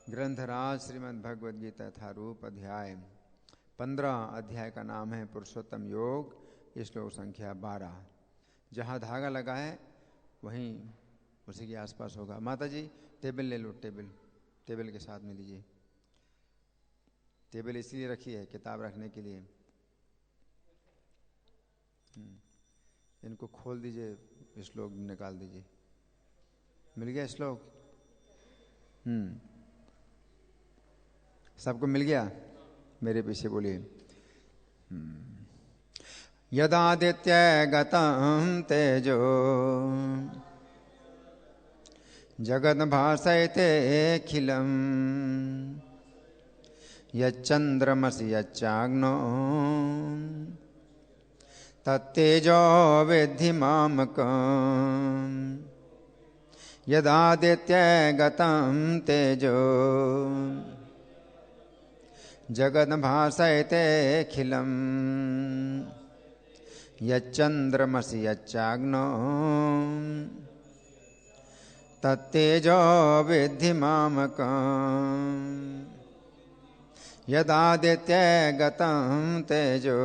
ग्रंथराज श्रीमद् भगवद गीता यथारूप अध्याय 15। अध्याय का नाम है पुरुषोत्तम योग। श्लोक संख्या 12। जहाँ धागा लगा है वहीं उसी के आसपास होगा। माता जी टेबल ले लो, टेबल के साथ में लीजिए। टेबल इसलिए रखी है किताब रखने के लिए। इनको खोल दीजिए, श्लोक निकाल दीजिए। मिल गया श्लोक? सबको मिल गया? मेरे पीछे बोलिए। यदादित्य गतं तेजो जगद भासयते अखिलम् यच्चंद्रमसि यच्चाग्नो तत्तेजो विद्धि मामकम्। यदादित्य गतं तेजो जगद भासयते अखिलम् यच्चंद्रमसि यच्चाग्नो तत्तेजो विद्धि मामकम्। यदादित्य गतं तेजो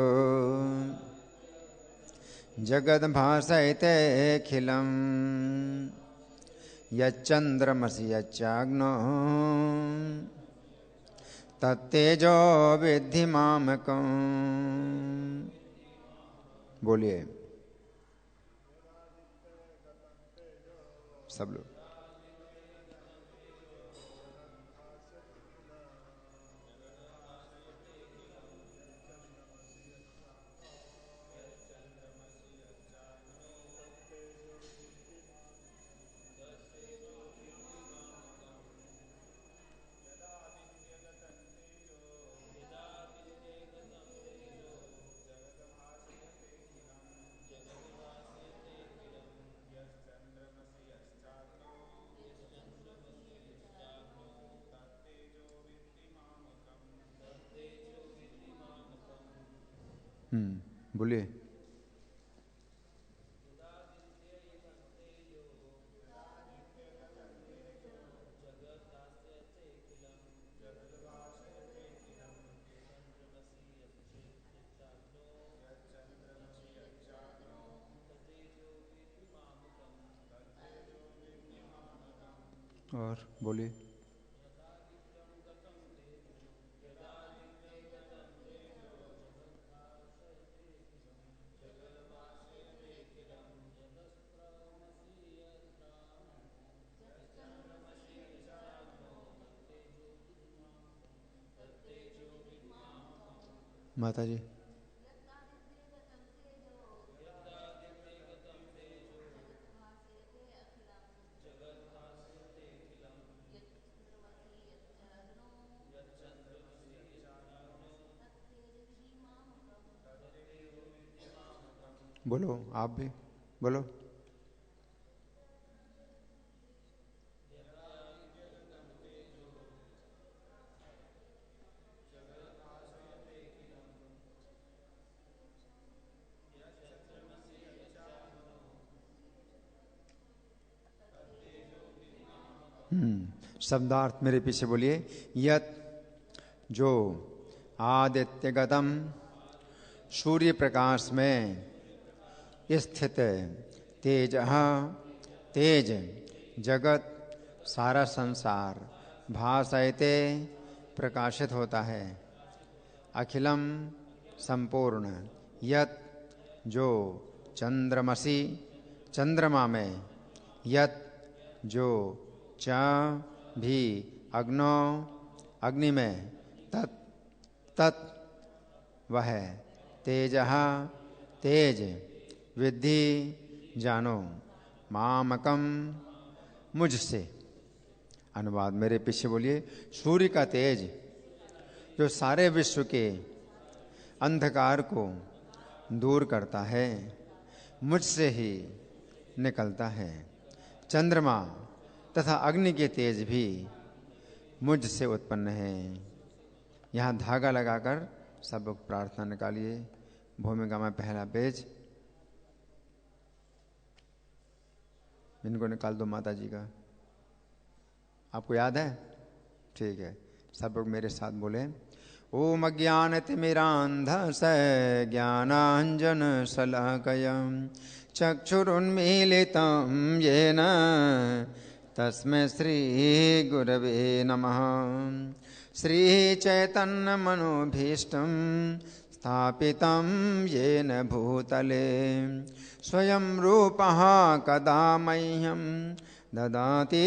जगद भासयते अखिलम् यच्चंद्रमसि यच्चाग्नो तत्तेजो विद्धि मामकम्। बोलिए सब लोग। बोलिए। और बोलिए। माता जी बोलो, आप भी बोलो। शब्दार्थ मेरे पीछे बोलिए। यत जो आदित्यगतम सूर्य प्रकाश में स्थित तेज तेज जगत सारा संसार भासयते प्रकाशित होता है। अखिलम संपूर्ण यत जो चंद्रमसी चंद्रमा में यत जो च भी अग्नो अग्नि में तत् तत् वह तेजः तेज विद्धि जानो मामकम मुझसे। अनुवाद मेरे पीछे बोलिए। सूर्य का तेज जो सारे विश्व के अंधकार को दूर करता है मुझसे ही निकलता है। चंद्रमा तथा अग्नि के तेज भी मुझसे उत्पन्न है। यहाँ धागा लगाकर सब लोग प्रार्थना निकालिए। भूमिका में पहला पेज इनको निकाल दो। माता जी का आपको याद है? ठीक है, सब लोग मेरे साथ बोले। ओम अज्ञानतिमिरान्धस्य ज्ञानाञ्जनशलाकया चक्षुरुन्मीलितं येन तस्मै श्रीगुरवे नमः। श्रीचैतन्यमनोभीष्टं स्थापितं येन भूतले स्वयं रूपः कदा मह्यं ददाति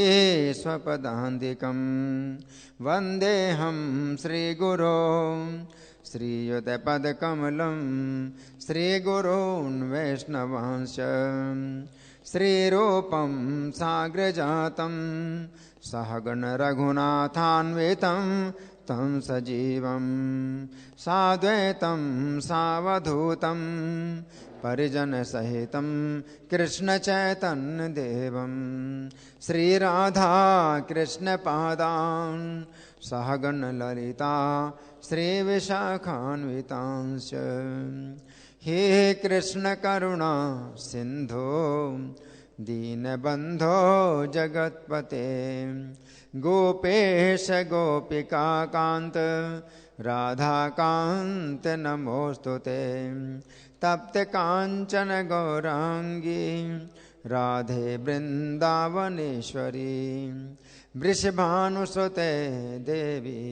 स्वपदान्तिकं। वन्देऽहं श्रीगुरो श्रीयुतपदकमलं श्रीगुरून् वैष्णवांश्च श्रीरूपं साग्रजातं सहगणरघुनाथान्वितं तं सजीवं साद्वैतं सावधूतं परिजनसहितं कृष्णचैतन्यदेवं श्रीराधाकृष्णपादान् सहगणललिता श्रीविशाखान्वितांश्च। हे कृष्णकरुणा सिन्धो दीनबन्धो जगत्पते गोपेश गोपिकाकान्त राधाकान्त नमोऽस्तुते। तप्त काञ्चन गौरांगी राधे वृन्दावनेश्वरी वृषभानुसुते देवी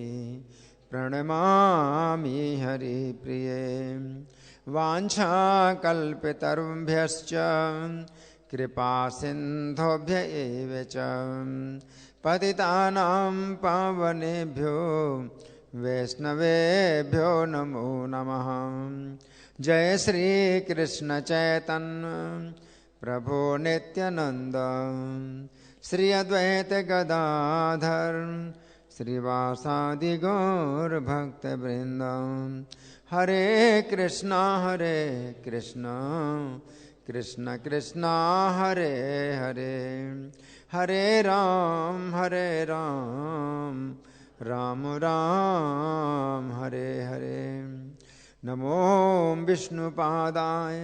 प्रणमामि हरिप्रिये। वाञ्छाकल्पतरुभ्यश्च कृपा सिन्धुभ्य एव च पतितानां पावनेभ्यो वैष्णवेभ्यो नमो नमः। जय श्री कृष्ण चैतन्य प्रभु नित्यानंद श्री अद्वैत गदाधर श्रीवासादि गौर भक्त वृंद। हरे कृष्णा कृष्ण कृष्णा हरे हरे हरे राम राम राम हरे हरे। नमो विष्णुपादाय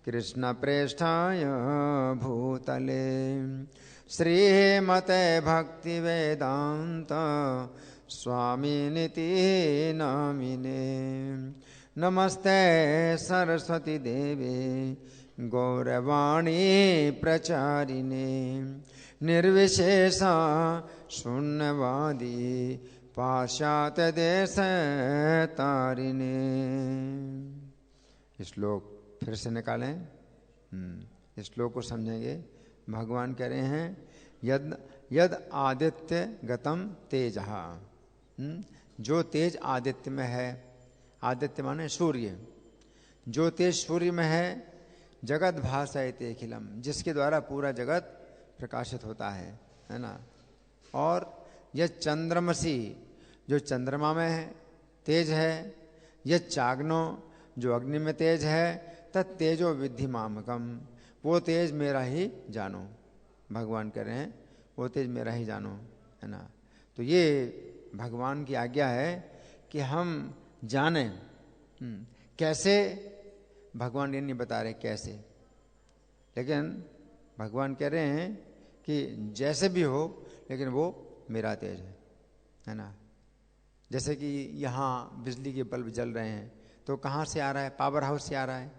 कृष्णप्रेष्ठाय भूतले श्रीमते भक्तिवेदांत स्वामिनिति नामिने। नमस्ते सरस्वती देवे गौरवाणी प्रचारिणे निर्विशेषा शून्यवादी पाश्चात्य देश तारिणे। श्लोक फिर से निकालें, इस श्लोक को समझेंगे। भगवान कह रहे हैं यद आदित्य गतम तेजः, जो तेज आदित्य में है, आदित्य माने सूर्य, जो तेज सूर्य में है, जगत भासयते अखिलम, जिसके द्वारा पूरा जगत प्रकाशित होता है ना। और यह चंद्रमसी, जो चंद्रमा में है तेज है, यह चाग्नो, जो अग्नि में तेज है, तत्तेजो विद्धि मामकम, वो तेज मेरा ही जानो। भगवान कह रहे हैं वो तेज मेरा ही जानो, है ना। तो ये भगवान की आज्ञा है कि हम जानें। कैसे भगवान ये नहीं बता रहे कैसे, लेकिन भगवान कह रहे हैं कि जैसे भी हो, लेकिन वो मेरा तेज है ना। जैसे कि यहाँ बिजली के बल्ब जल रहे हैं तो कहाँ से आ रहा है? पावर हाउस से आ रहा है।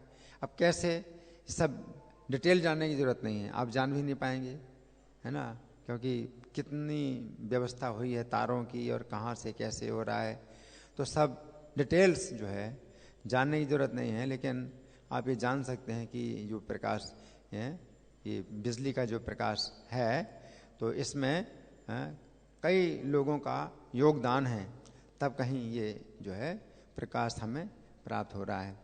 अब कैसे, सब डिटेल जानने की ज़रूरत नहीं है, आप जान भी नहीं पाएंगे, है ना, क्योंकि कितनी व्यवस्था हुई है तारों की और कहाँ से कैसे हो रहा है, तो सब डिटेल्स जो है जानने की ज़रूरत नहीं है। लेकिन आप ये जान सकते हैं कि जो प्रकाश है, ये बिजली का जो प्रकाश है, तो इसमें कई लोगों का योगदान है, तब कहीं ये जो है प्रकाश हमें प्राप्त हो रहा है।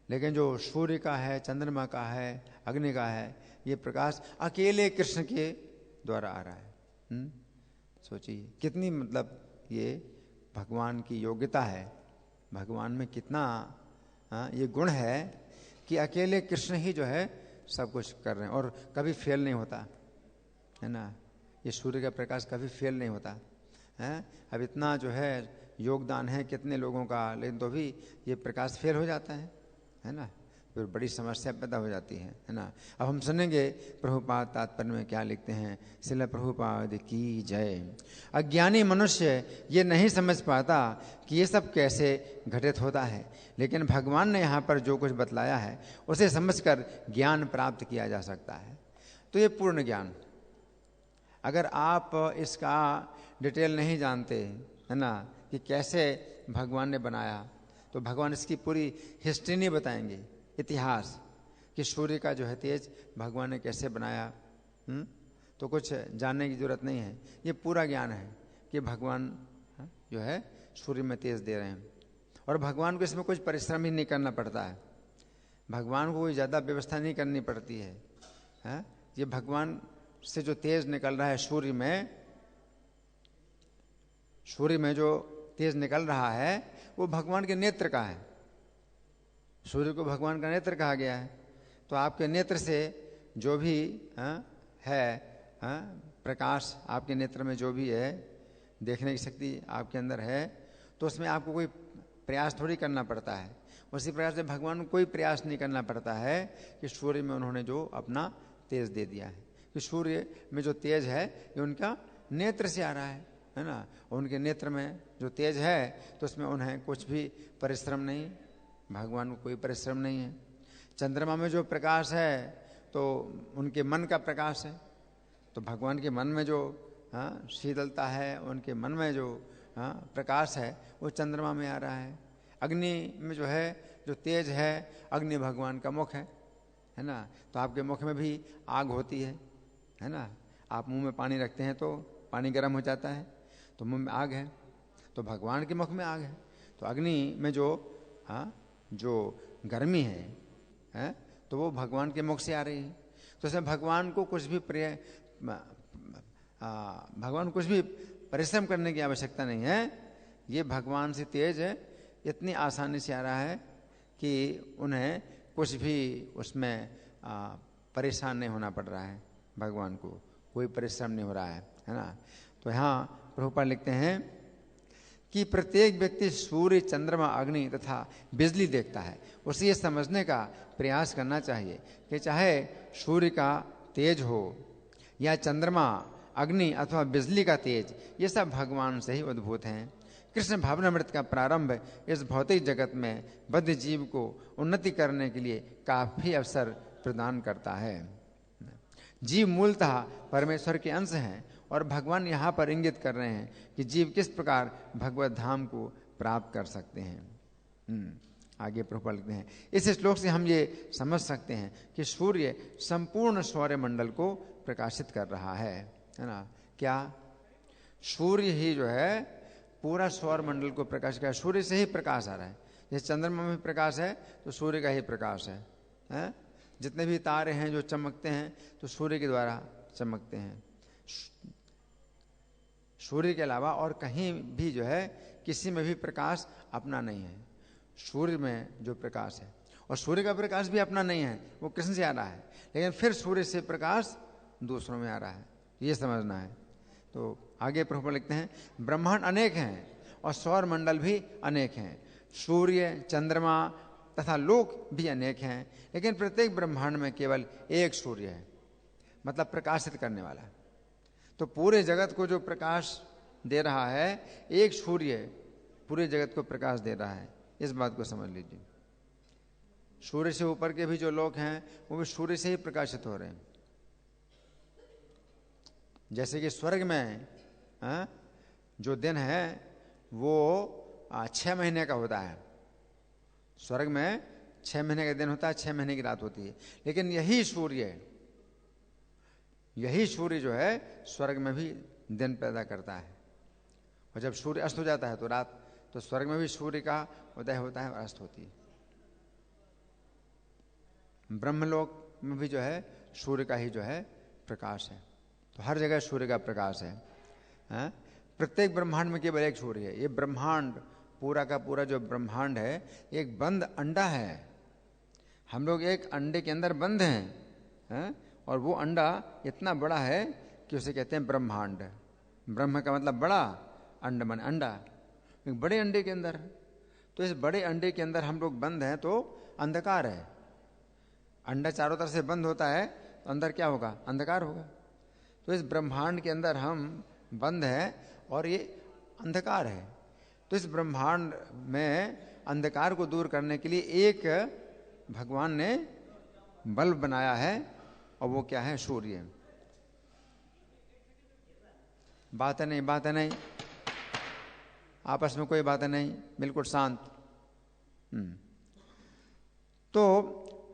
लेकिन जो सूर्य का है, चंद्रमा का है, अग्नि का है, ये प्रकाश अकेले कृष्ण के द्वारा आ रहा है। सोचिए कितनी, मतलब ये भगवान की योग्यता है, भगवान में कितना ये गुण है कि अकेले कृष्ण ही जो है सब कुछ कर रहे हैं और कभी फेल नहीं होता, है ना। ये सूर्य का प्रकाश कभी फेल नहीं होता है। अब इतना जो है योगदान है कितने लोगों का, लेकिन तो भी ये प्रकाश फेल हो जाता है ना। फिर बड़ी समस्या पैदा हो जाती है ना। अब हम सुनेंगे प्रभुपाद तात्पर्य में क्या लिखते हैं। श्रील प्रभुपाद की जय। अज्ञानी मनुष्य ये नहीं समझ पाता कि ये सब कैसे घटित होता है, लेकिन भगवान ने यहाँ पर जो कुछ बतलाया है उसे समझकर ज्ञान प्राप्त किया जा सकता है। तो ये पूर्ण ज्ञान, अगर आप इसका डिटेल नहीं जानते है ना कि कैसे भगवान ने बनाया, तो भगवान इसकी पूरी हिस्ट्री नहीं बताएंगे, इतिहास कि सूर्य का जो है तेज भगवान ने कैसे बनाया, तो कुछ जानने की जरूरत नहीं है। ये पूरा ज्ञान है कि भगवान जो है सूर्य में तेज दे रहे हैं, और भगवान को इसमें कुछ परिश्रम ही नहीं करना पड़ता है, भगवान को कोई ज़्यादा व्यवस्था नहीं करनी पड़ती है। ये भगवान से जो तेज निकल रहा है सूर्य में जो तेज निकल रहा है वो भगवान के नेत्र का है। सूर्य को भगवान का नेत्र कहा गया है। तो आपके नेत्र से जो भी है प्रकाश, आपके नेत्र में जो भी है, देखने की शक्ति आपके अंदर है, तो उसमें आपको कोई प्रयास थोड़ी करना पड़ता है। उसी प्रकार से भगवान को कोई प्रयास नहीं करना पड़ता है कि सूर्य में उन्होंने जो अपना तेज दे दिया है, कि सूर्य में जो तेज है ये उनका नेत्र से आ रहा है ना। उनके नेत्र में जो तेज है तो उसमें उन्हें कुछ भी परिश्रम नहीं, भगवान को कोई परिश्रम नहीं है। चंद्रमा में जो प्रकाश है तो उनके मन का प्रकाश है, तो भगवान के मन में जो शीतलता है, उनके मन में जो प्रकाश है वो चंद्रमा में आ रहा है। अग्नि में जो है जो तेज है, अग्नि भगवान का मुख है ना। तो आपके मुख में भी आग होती है ना। आप मुंह में पानी रखते हैं तो पानी गर्म हो जाता है, तो मुंह में आग है, तो भगवान के मुख में आग है। तो अग्नि में जो गर्मी है तो वो भगवान के मुख से आ रही है। तो इसमें भगवान को कुछ भी परिश्रम करने की आवश्यकता नहीं है। ये भगवान से तेज है, इतनी आसानी से आ रहा है कि उन्हें कुछ भी उसमें परेशान नहीं होना पड़ रहा है। भगवान को कोई परिश्रम नहीं हो रहा है ना। तो यहाँ प्रभुपाद लिखते हैं कि प्रत्येक व्यक्ति सूर्य, चंद्रमा, अग्नि तथा बिजली देखता है। उसे ये समझने का प्रयास करना चाहिए कि चाहे सूर्य का तेज हो या चंद्रमा, अग्नि अथवा बिजली का तेज, ये सब भगवान से ही उद्भूत हैं। कृष्ण भावनामृत का प्रारंभ इस भौतिक जगत में बद्ध जीव को उन्नति करने के लिए काफी अवसर प्रदान करता है। जीव मूलतः परमेश्वर के अंश हैं, और भगवान यहाँ पर इंगित कर रहे हैं कि जीव किस प्रकार भगवत धाम को प्राप्त कर सकते हैं। आगे प्रभुपाद लिखते हैं, इस श्लोक से हम ये समझ सकते हैं कि सूर्य संपूर्ण सौरमंडल को प्रकाशित कर रहा है ना। क्या सूर्य ही जो है पूरा सौरमंडल को प्रकाशित कर, सूर्य से ही प्रकाश आ रहा है। जैसे चंद्रमा में प्रकाश है तो सूर्य का ही प्रकाश है। जितने भी तारे हैं जो चमकते हैं तो सूर्य के द्वारा चमकते हैं। सूर्य के अलावा और कहीं भी जो है किसी में भी प्रकाश अपना नहीं है। सूर्य में जो प्रकाश है, और सूर्य का प्रकाश भी अपना नहीं है, वो कृष्ण से आ रहा है, लेकिन फिर सूर्य से प्रकाश दूसरों में आ रहा है, ये समझना है। तो आगे प्रभुपाद लिखते हैं, ब्रह्मांड अनेक हैं और सौर मंडल भी अनेक हैं, सूर्य, चंद्रमा तथा लोक भी अनेक हैं, लेकिन प्रत्येक ब्रह्मांड में केवल एक सूर्य है, मतलब प्रकाशित करने वाला। तो पूरे जगत को जो प्रकाश दे रहा है, एक सूर्य पूरे जगत को प्रकाश दे रहा है, इस बात को समझ लीजिए। सूर्य से ऊपर के भी जो लोग हैं वो भी सूर्य से ही प्रकाशित हो रहे हैं। जैसे कि स्वर्ग में जो दिन है वो 6 महीने का होता है। स्वर्ग में 6 महीने का दिन होता है, 6 महीने की रात होती है, लेकिन यही सूर्य जो है स्वर्ग में भी दिन पैदा करता है। और जब सूर्य अस्त हो जाता है तो रात, तो स्वर्ग में भी सूर्य का उदय होता है और अस्त होती है। ब्रह्मलोक में भी जो है सूर्य का ही जो है प्रकाश है। तो हर जगह सूर्य का प्रकाश है। प्रत्येक ब्रह्मांड में केवल एक सूर्य है। ये ब्रह्मांड पूरा का पूरा जो ब्रह्मांड है एक बंद अंडा है। हम लोग एक अंडे के अंदर बंद हैं, और वो अंडा इतना बड़ा है कि उसे कहते हैं ब्रह्मांड। ब्रह्म का मतलब बड़ा, अंड मन अंडा, बड़े अंडे के अंदर। तो इस बड़े अंडे के अंदर हम लोग बंद हैं, तो अंधकार है, अंडा चारों तरफ से बंद होता है तो अंदर क्या होगा? अंधकार होगा। तो इस ब्रह्मांड के अंदर हम बंद है और ये अंधकार है। तो इस ब्रह्मांड में अंधकार को दूर करने के लिए एक भगवान ने बल्ब बनाया है और वो क्या है? सूर्य। बातें नहीं, आपस में कोई बातें नहीं, बिल्कुल शांत। तो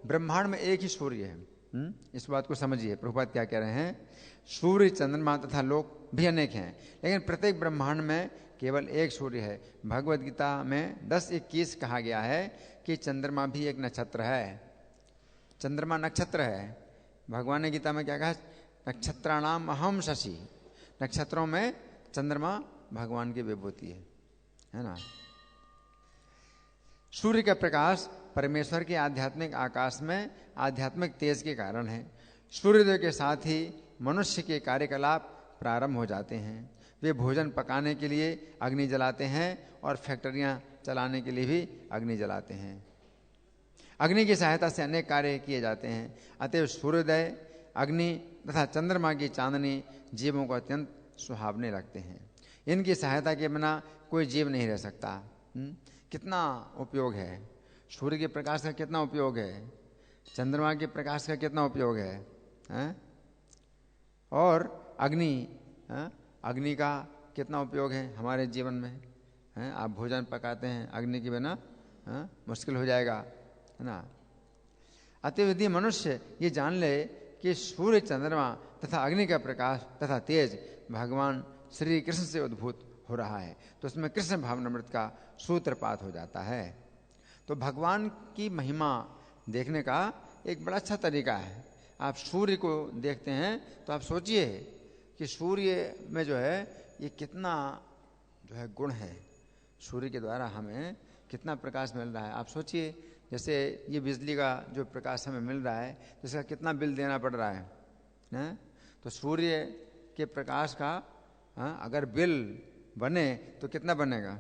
ब्रह्मांड में एक ही सूर्य है। इस बात को समझिए, प्रभुपाद क्या कह रहे हैं? सूर्य, चंद्रमा तथा लोक भी अनेक हैं, लेकिन प्रत्येक ब्रह्मांड में केवल एक सूर्य है। भगवद गीता में 10:21 कहा गया है कि चंद्रमा भी एक नक्षत्र है। चंद्रमा नक्षत्र है। भगवान ने गीता में क्या कहा? नक्षत्राणाम अहम शशि। नक्षत्रों में चंद्रमा भगवान की विभूति है ना। सूर्य का प्रकाश परमेश्वर के आध्यात्मिक आकाश में आध्यात्मिक तेज के कारण है। सूर्योदय के साथ ही मनुष्य के कार्यकलाप प्रारंभ हो जाते हैं। वे भोजन पकाने के लिए अग्नि जलाते हैं और फैक्ट्रियां चलाने के लिए भी अग्नि जलाते हैं। अग्नि की सहायता से अनेक कार्य किए जाते हैं। अतएव सूर्योदय, अग्नि तथा चंद्रमा की चांदनी जीवों को अत्यंत सुहावने लगते हैं। इनकी सहायता के बिना कोई जीव नहीं रह सकता। कितना उपयोग है? सूर्य के प्रकाश का कितना उपयोग है? चंद्रमा के प्रकाश का कितना उपयोग है? और अग्नि का कितना उपयोग है हमारे जीवन में? आप भोजन पकाते हैं, अग्नि के बिना मुश्किल हो जाएगा, है ना। अतः यदि मनुष्य ये जान ले कि सूर्य, चंद्रमा तथा अग्नि का प्रकाश तथा तेज भगवान श्री कृष्ण से उद्भूत हो रहा है, तो उसमें कृष्ण भावनामृत का सूत्रपात हो जाता है। तो भगवान की महिमा देखने का एक बड़ा अच्छा तरीका है। आप सूर्य को देखते हैं तो आप सोचिए कि सूर्य में जो है ये कितना जो है गुण है। सूर्य के द्वारा हमें कितना प्रकाश मिल रहा है। आप सोचिए, जैसे ये बिजली का जो प्रकाश हमें मिल रहा है तो इसका कितना बिल देना पड़ रहा है? तो सूर्य के प्रकाश का अगर बिल बने तो कितना बनेगा?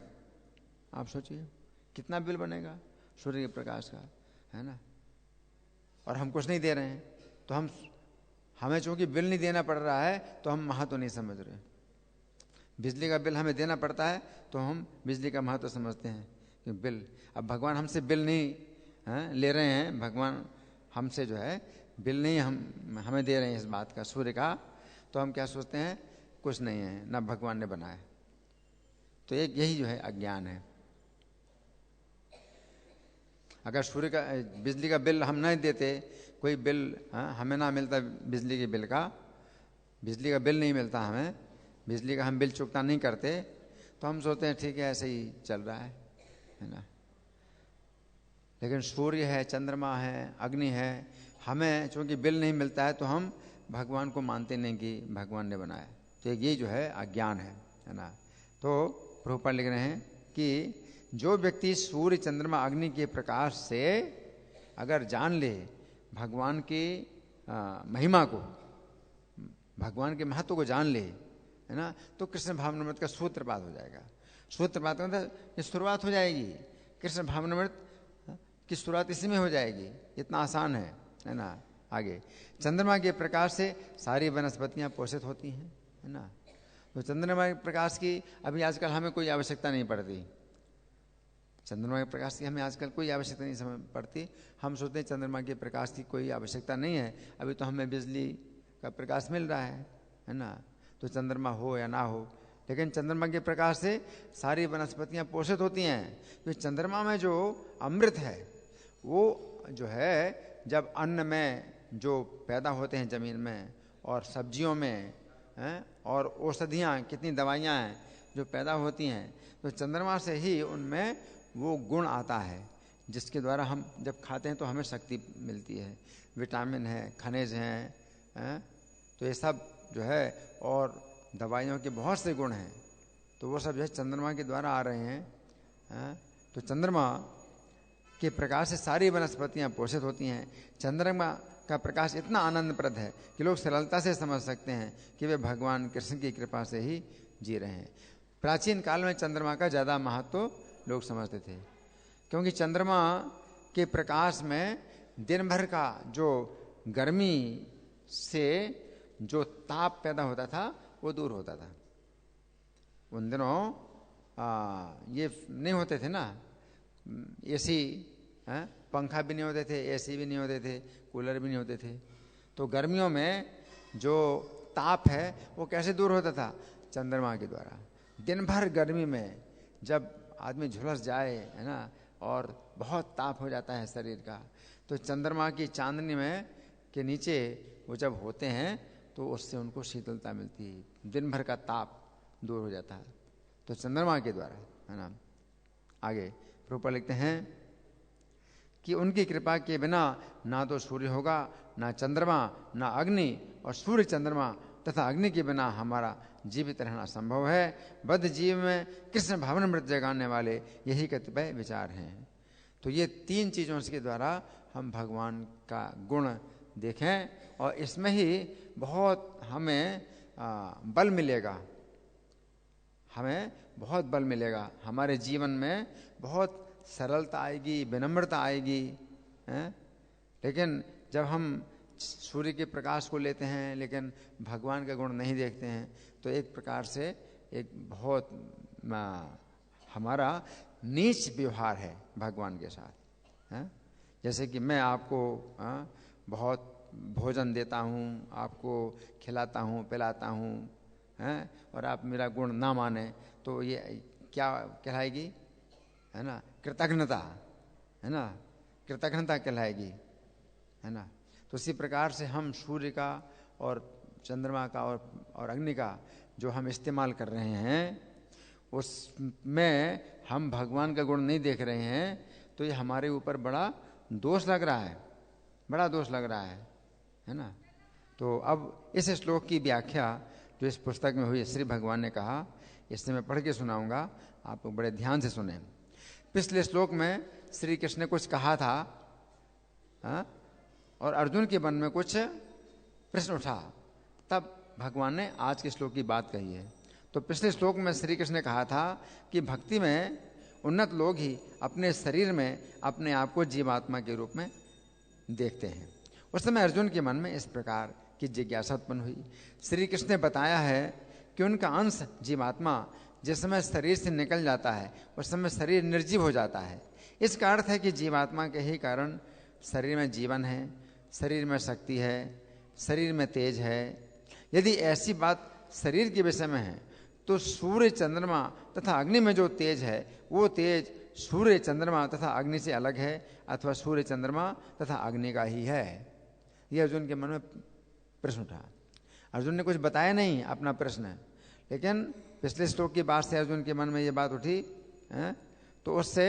आप सोचिए कितना बिल बनेगा सूर्य के प्रकाश का, है ना। और हम कुछ नहीं दे रहे हैं, तो हमें चूंकि बिल नहीं देना पड़ रहा है तो हम महत्व नहीं समझ रहे। बिजली का बिल हमें देना पड़ता है तो हम बिजली का महत्व समझते हैं कि बिल। अब भगवान हमसे बिल नहीं ले रहे हैं, भगवान हमसे जो है बिल नहीं हमें दे रहे हैं इस बात का, सूर्य का, तो हम क्या सोचते हैं? कुछ नहीं है, ना भगवान ने बनाया। तो एक यही जो है अज्ञान है। अगर सूर्य का बिजली का बिल हम नहीं देते, कोई बिल हमें ना मिलता, बिजली के बिल का, बिजली का बिल नहीं मिलता हमें, बिजली का हम बिल चुकता नहीं करते, तो हम सोचते हैं ठीक है ऐसे ही चल रहा है ना। लेकिन सूर्य है, चंद्रमा है, अग्नि है, हमें चूंकि बिल नहीं मिलता है तो हम भगवान को मानते नहीं कि भगवान ने बनाया। तो ये जो है अज्ञान है ना। तो प्रभुपाद लिख रहे हैं कि जो व्यक्ति सूर्य, चंद्रमा, अग्नि के प्रकाश से अगर जान ले भगवान की महिमा को, भगवान के महत्व को जान ले, है ना, तो कृष्ण भावनामृत का सूत्रपात हो जाएगा। सूत्रपात मतलब शुरुआत हो जाएगी। कृष्ण भावनामृत की शुरुआत इसी में हो जाएगी। इतना आसान है ना। आगे चंद्रमा के प्रकाश से सारी वनस्पतियां पोषित होती हैं, है ना। तो चंद्रमा के प्रकाश की अभी आजकल हमें कोई आवश्यकता नहीं पड़ती। चंद्रमा के प्रकाश की हमें आजकल कोई आवश्यकता नहीं समझ पड़ती। हम सोचते हैं चंद्रमा के प्रकाश की कोई आवश्यकता नहीं है, अभी तो हमें बिजली का प्रकाश मिल रहा है ना। तो चंद्रमा हो या ना हो, लेकिन चंद्रमा के प्रकाश से सारी वनस्पतियां पोषित होती हैं। तो चंद्रमा में जो अमृत है वो जो है जब अन्न में जो पैदा होते हैं ज़मीन में, और सब्जियों में और औषधियाँ, कितनी दवाइयाँ हैं जो पैदा होती हैं, तो चंद्रमा से ही उनमें वो गुण आता है जिसके द्वारा हम जब खाते हैं तो हमें शक्ति मिलती है। विटामिन है, खनिज हैं, तो ये सब जो है, और दवाइयों के बहुत से गुण हैं, तो वो सब जो है चंद्रमा के द्वारा आ रहे हैं। तो चंद्रमा के प्रकाश से सारी वनस्पतियाँ पोषित होती हैं। चंद्रमा का प्रकाश इतना आनंदप्रद है कि लोग सरलता से समझ सकते हैं कि वे भगवान कृष्ण की कृपा से ही जी रहे हैं। प्राचीन काल में चंद्रमा का ज़्यादा महत्व लोग समझते थे, क्योंकि चंद्रमा के प्रकाश में दिन भर का जो गर्मी से जो ताप पैदा होता था वो दूर होता था। उन दिनों ये नहीं होते थे ना, एसी, पंखा भी नहीं होते थे, एसी भी नहीं होते थे, कूलर भी नहीं होते थे। तो गर्मियों में जो ताप है वो कैसे दूर होता था? चंद्रमा के द्वारा। दिन भर गर्मी में जब आदमी झुलस जाए, है ना, और बहुत ताप हो जाता है शरीर का, तो चंद्रमा की चांदनी में के नीचे वो जब होते हैं तो उससे उनको शीतलता मिलती है, दिन भर का ताप दूर हो जाता है, तो चंद्रमा के द्वारा, है ना। आगे प्रभुपाद लिखते हैं कि उनकी कृपा के बिना ना तो सूर्य होगा, ना चंद्रमा, ना अग्नि, और सूर्य, चंद्रमा तथा अग्नि के बिना हमारा जीवित रहना संभव है। बद्ध जीव में कृष्ण भावन मृत जगाने वाले यही कतिपय विचार हैं। तो ये 3 चीज़ों के द्वारा हम भगवान का गुण देखें, और इसमें ही बहुत हमें बल मिलेगा, हमें बहुत बल मिलेगा, हमारे जीवन में बहुत सरलता आएगी, विनम्रता आएगी, हैं? लेकिन जब हम सूर्य के प्रकाश को लेते हैं लेकिन भगवान का गुण नहीं देखते हैं, तो एक प्रकार से एक बहुत हमारा नीच व्यवहार है भगवान के साथ, हैं? जैसे कि मैं आपको बहुत भोजन देता हूँ, आपको खिलाता हूँ, पिलाता हूँ, हैं, और आप मेरा गुण ना माने, तो ये क्या कहलाएगी? है ना, कृतज्ञता, है ना, कृतज्ञता कहलाएगी, है ना। तो इसी प्रकार से हम सूर्य का और चंद्रमा का और अग्नि का जो हम इस्तेमाल कर रहे हैं, उसमें हम भगवान का गुण नहीं देख रहे हैं, तो ये हमारे ऊपर बड़ा दोष लग रहा है, बड़ा दोष लग रहा है ना। तो अब इस श्लोक की व्याख्या जो इस पुस्तक में हुई, श्री भगवान ने कहा, इससे मैं पढ़ के सुनाऊंगा, आप बड़े ध्यान से सुने। पिछले श्लोक में श्री कृष्ण ने कुछ कहा था, और अर्जुन के मन में कुछ प्रश्न उठा, तब भगवान ने आज के श्लोक की बात कही है। तो पिछले श्लोक में श्री कृष्ण ने कहा था कि भक्ति में उन्नत लोग ही अपने शरीर में अपने आप को जीवात्मा के रूप में देखते हैं। उस समय अर्जुन के मन में इस प्रकार की जिज्ञासा उत्पन्न हुई। श्री कृष्ण ने बताया है कि उनका अंश जीवात्मा जिस समय शरीर से निकल जाता है उस समय शरीर निर्जीव हो जाता है। इसका अर्थ है कि जीवात्मा के ही कारण शरीर में जीवन है, शरीर में शक्ति है, शरीर में तेज है। यदि ऐसी बात शरीर के विषय में है तो सूर्य, चंद्रमा तथा अग्नि में जो तेज है वो तेज सूर्य, चंद्रमा तथा अग्नि से अलग है, अथवा सूर्य, चंद्रमा तथा अग्नि का ही है। यह अर्जुन के मन में प्रश्न उठा। अर्जुन ने कुछ बताया नहीं अपना प्रश्न, लेकिन पिछले श्लोक की बात से अर्जुन के मन में ये बात उठी, तो उससे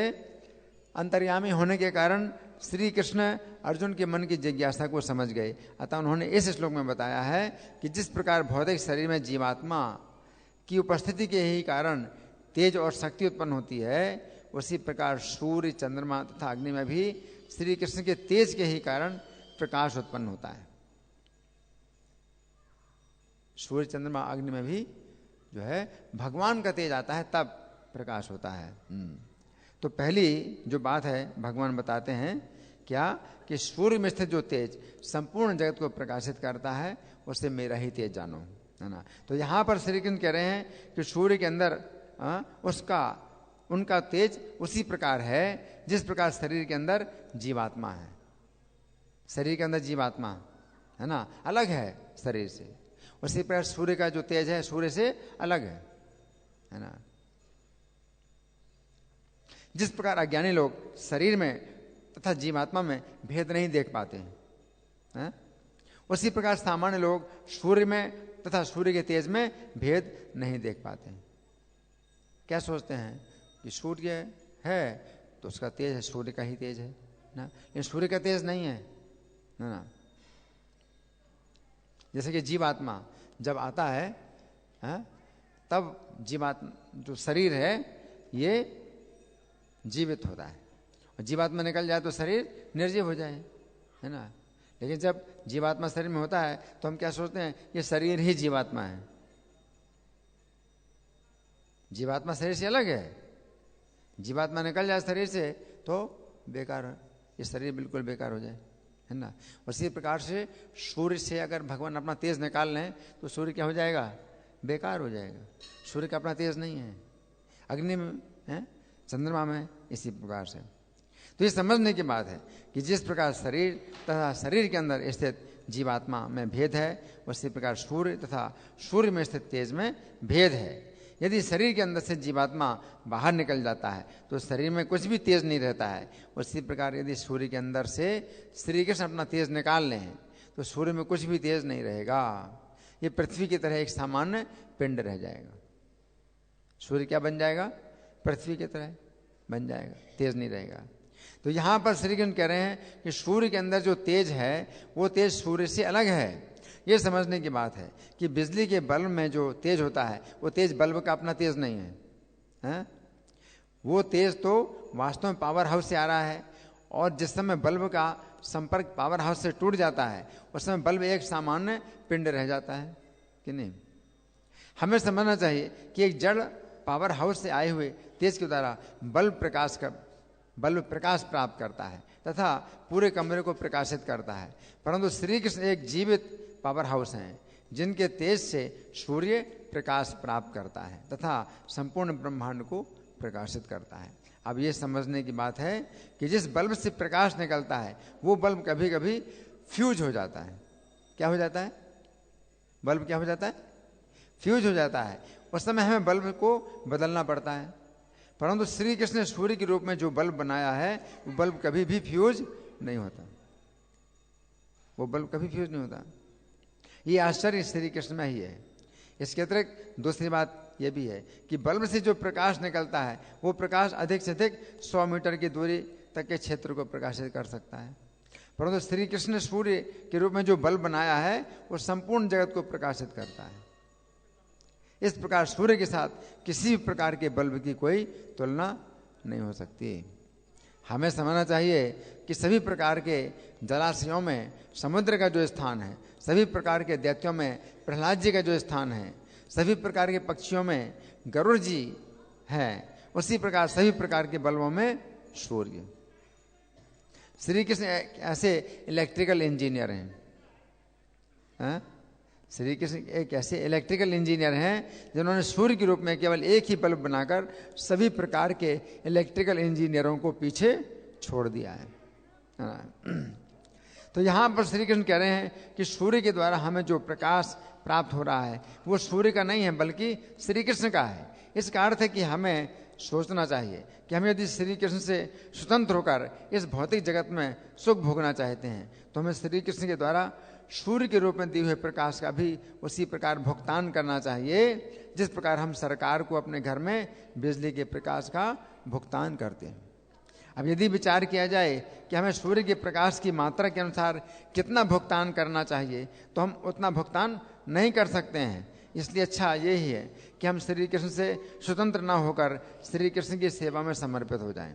अंतर्यामी होने के कारण श्री कृष्ण अर्जुन के मन की जिज्ञासा को समझ गए। अतः उन्होंने इस श्लोक में बताया है कि जिस प्रकार भौतिक शरीर में जीवात्मा की उपस्थिति के ही कारण तेज और शक्ति उत्पन्न होती है, उसी प्रकार सूर्य, चंद्रमा तथा अग्नि में भी श्री कृष्ण के तेज के ही कारण प्रकाश उत्पन्न होता है। सूर्य, चंद्रमा, अग्नि में भी जो है भगवान का तेज आता है, तब प्रकाश होता है। तो पहली जो बात है भगवान बताते हैं क्या, कि सूर्य में स्थित जो तेज संपूर्ण जगत को प्रकाशित करता है उससे मेरा ही तेज जानो, है ना। तो यहाँ पर श्री कृष्ण कह रहे हैं कि सूर्य के अंदर उनका तेज उसी प्रकार है जिस प्रकार शरीर के अंदर जीवात्मा है। शरीर के अंदर जीवात्मा है ना, अलग है शरीर से, उसी प्रकार सूर्य का जो तेज है सूर्य से अलग है ना। जिस प्रकार अज्ञानी लोग शरीर में तथा जीवात्मा में भेद नहीं देख पाते हैं, उसी प्रकार सामान्य लोग सूर्य में तथा सूर्य के तेज में भेद नहीं देख पाते हैं। क्या सोचते हैं कि सूर्य है तो उसका तेज है, सूर्य का ही तेज है ना, लेकिन सूर्य का तेज नहीं है ना। जैसे कि जीवात्मा जब आता है, तब जीवात्मा जो शरीर है ये जीवित होता है, और जीवात्मा निकल जाए तो शरीर निर्जीव हो जाए, है ना। लेकिन जब जीवात्मा शरीर में होता है तो हम क्या सोचते हैं, ये शरीर ही जीवात्मा है। जीवात्मा शरीर से अलग है, जीवात्मा निकल जाए शरीर से तो बेकार, ये शरीर बिल्कुल बेकार हो जाए, है ना। उसी प्रकार से सूर्य से अगर भगवान अपना तेज निकाल लें तो सूर्य क्या हो जाएगा, बेकार हो जाएगा। सूर्य का अपना तेज नहीं है, अग्नि में है, चंद्रमा में, इसी प्रकार से। तो ये समझने की बात है कि जिस प्रकार शरीर तथा शरीर के अंदर स्थित जीवात्मा में भेद है, उसी प्रकार सूर्य तथा सूर्य में स्थित तेज में भेद है। यदि शरीर के अंदर से जीवात्मा बाहर निकल जाता है तो शरीर में कुछ भी तेज नहीं रहता है। उसी प्रकार यदि सूर्य के अंदर से श्री कृष्ण अपना तेज निकाल लें तो सूर्य में कुछ भी तेज नहीं रहेगा। ये पृथ्वी की तरह एक सामान्य पिंड रह जाएगा। सूर्य क्या बन जाएगा, पृथ्वी की तरह बन जाएगा, तेज नहीं रहेगा। तो यहाँ पर श्री कृष्ण कह रहे हैं कि सूर्य के अंदर जो तेज है वो तेज सूर्य से अलग है। ये समझने की बात है कि बिजली के बल्ब में जो तेज होता है वो तेज बल्ब का अपना तेज नहीं है, हैं? वो तेज तो वास्तव में पावर हाउस से आ रहा है, और जिस समय बल्ब का संपर्क पावर हाउस से टूट जाता है उस समय बल्ब एक सामान्य पिंड रह जाता है कि नहीं। हमें समझना चाहिए कि एक जड़ पावर हाउस से आए हुए तेज के द्वारा बल्ब प्रकाश प्राप्त करता है तथा पूरे कमरे को प्रकाशित करता है, परंतु श्री कृष्ण एक जीवित पावर हाउस हैं जिनके तेज से सूर्य प्रकाश प्राप्त करता है तथा संपूर्ण ब्रह्मांड को प्रकाशित करता है। अब ये समझने की बात है कि जिस बल्ब से प्रकाश निकलता है वो बल्ब कभी कभी फ्यूज हो जाता है। क्या हो जाता है, बल्ब क्या हो जाता है, फ्यूज हो जाता है। उस समय हमें बल्ब को बदलना पड़ता है, परंतु श्री कृष्ण ने सूर्य के रूप में जो बल्ब बनाया है वो बल्ब कभी भी फ्यूज नहीं होता, वो बल्ब कभी फ्यूज नहीं होता। ये आश्चर्य श्री कृष्ण में ही है। इसके अतिरिक्त दूसरी बात यह भी है कि बल्ब से जो प्रकाश निकलता है वो प्रकाश अधिक से अधिक 100 मीटर की दूरी तक के क्षेत्र को प्रकाशित कर सकता है, परंतु श्री कृष्ण ने सूर्य के रूप में जो बल्ब बनाया है वो संपूर्ण जगत को प्रकाशित करता है। इस प्रकार सूर्य के साथ किसी भी प्रकार के बल्ब की कोई तुलना नहीं हो सकती। हमें समझना चाहिए कि सभी प्रकार के जलाशयों में समुद्र का जो स्थान है, सभी प्रकार के दैत्यों में प्रहलाद जी का जो स्थान है, सभी प्रकार के पक्षियों में गरुड़ जी है, उसी प्रकार सभी प्रकार के बल्बों में सूर्य। श्री कृष्ण ऐसे इलेक्ट्रिकल इंजीनियर हैं, श्री कृष्ण एक ऐसे इलेक्ट्रिकल इंजीनियर हैं जिन्होंने सूर्य के रूप में केवल एक ही बल्ब बनाकर सभी प्रकार के इलेक्ट्रिकल इंजीनियरों को पीछे छोड़ दिया है। तो यहाँ पर श्री कृष्ण कह रहे हैं कि सूर्य के द्वारा हमें जो प्रकाश प्राप्त हो रहा है वो सूर्य का नहीं है बल्कि श्री कृष्ण का है। इसका अर्थ है कि हमें सोचना चाहिए कि हम यदि श्री कृष्ण से स्वतंत्र होकर इस भौतिक जगत में सुख भोगना चाहते हैं तो हमें श्री कृष्ण के द्वारा सूर्य के रूप में दिए हुए प्रकाश का भी उसी प्रकार भुगतान करना चाहिए जिस प्रकार हम सरकार को अपने घर में बिजली के प्रकाश का भुगतान करते हैं। अब यदि विचार किया जाए कि हमें सूर्य के प्रकाश की मात्रा के अनुसार कितना भुगतान करना चाहिए तो हम उतना भुगतान नहीं कर सकते हैं। इसलिए अच्छा यही है कि हम श्री कृष्ण से स्वतंत्र न होकर श्री कृष्ण की सेवा में समर्पित हो जाएं,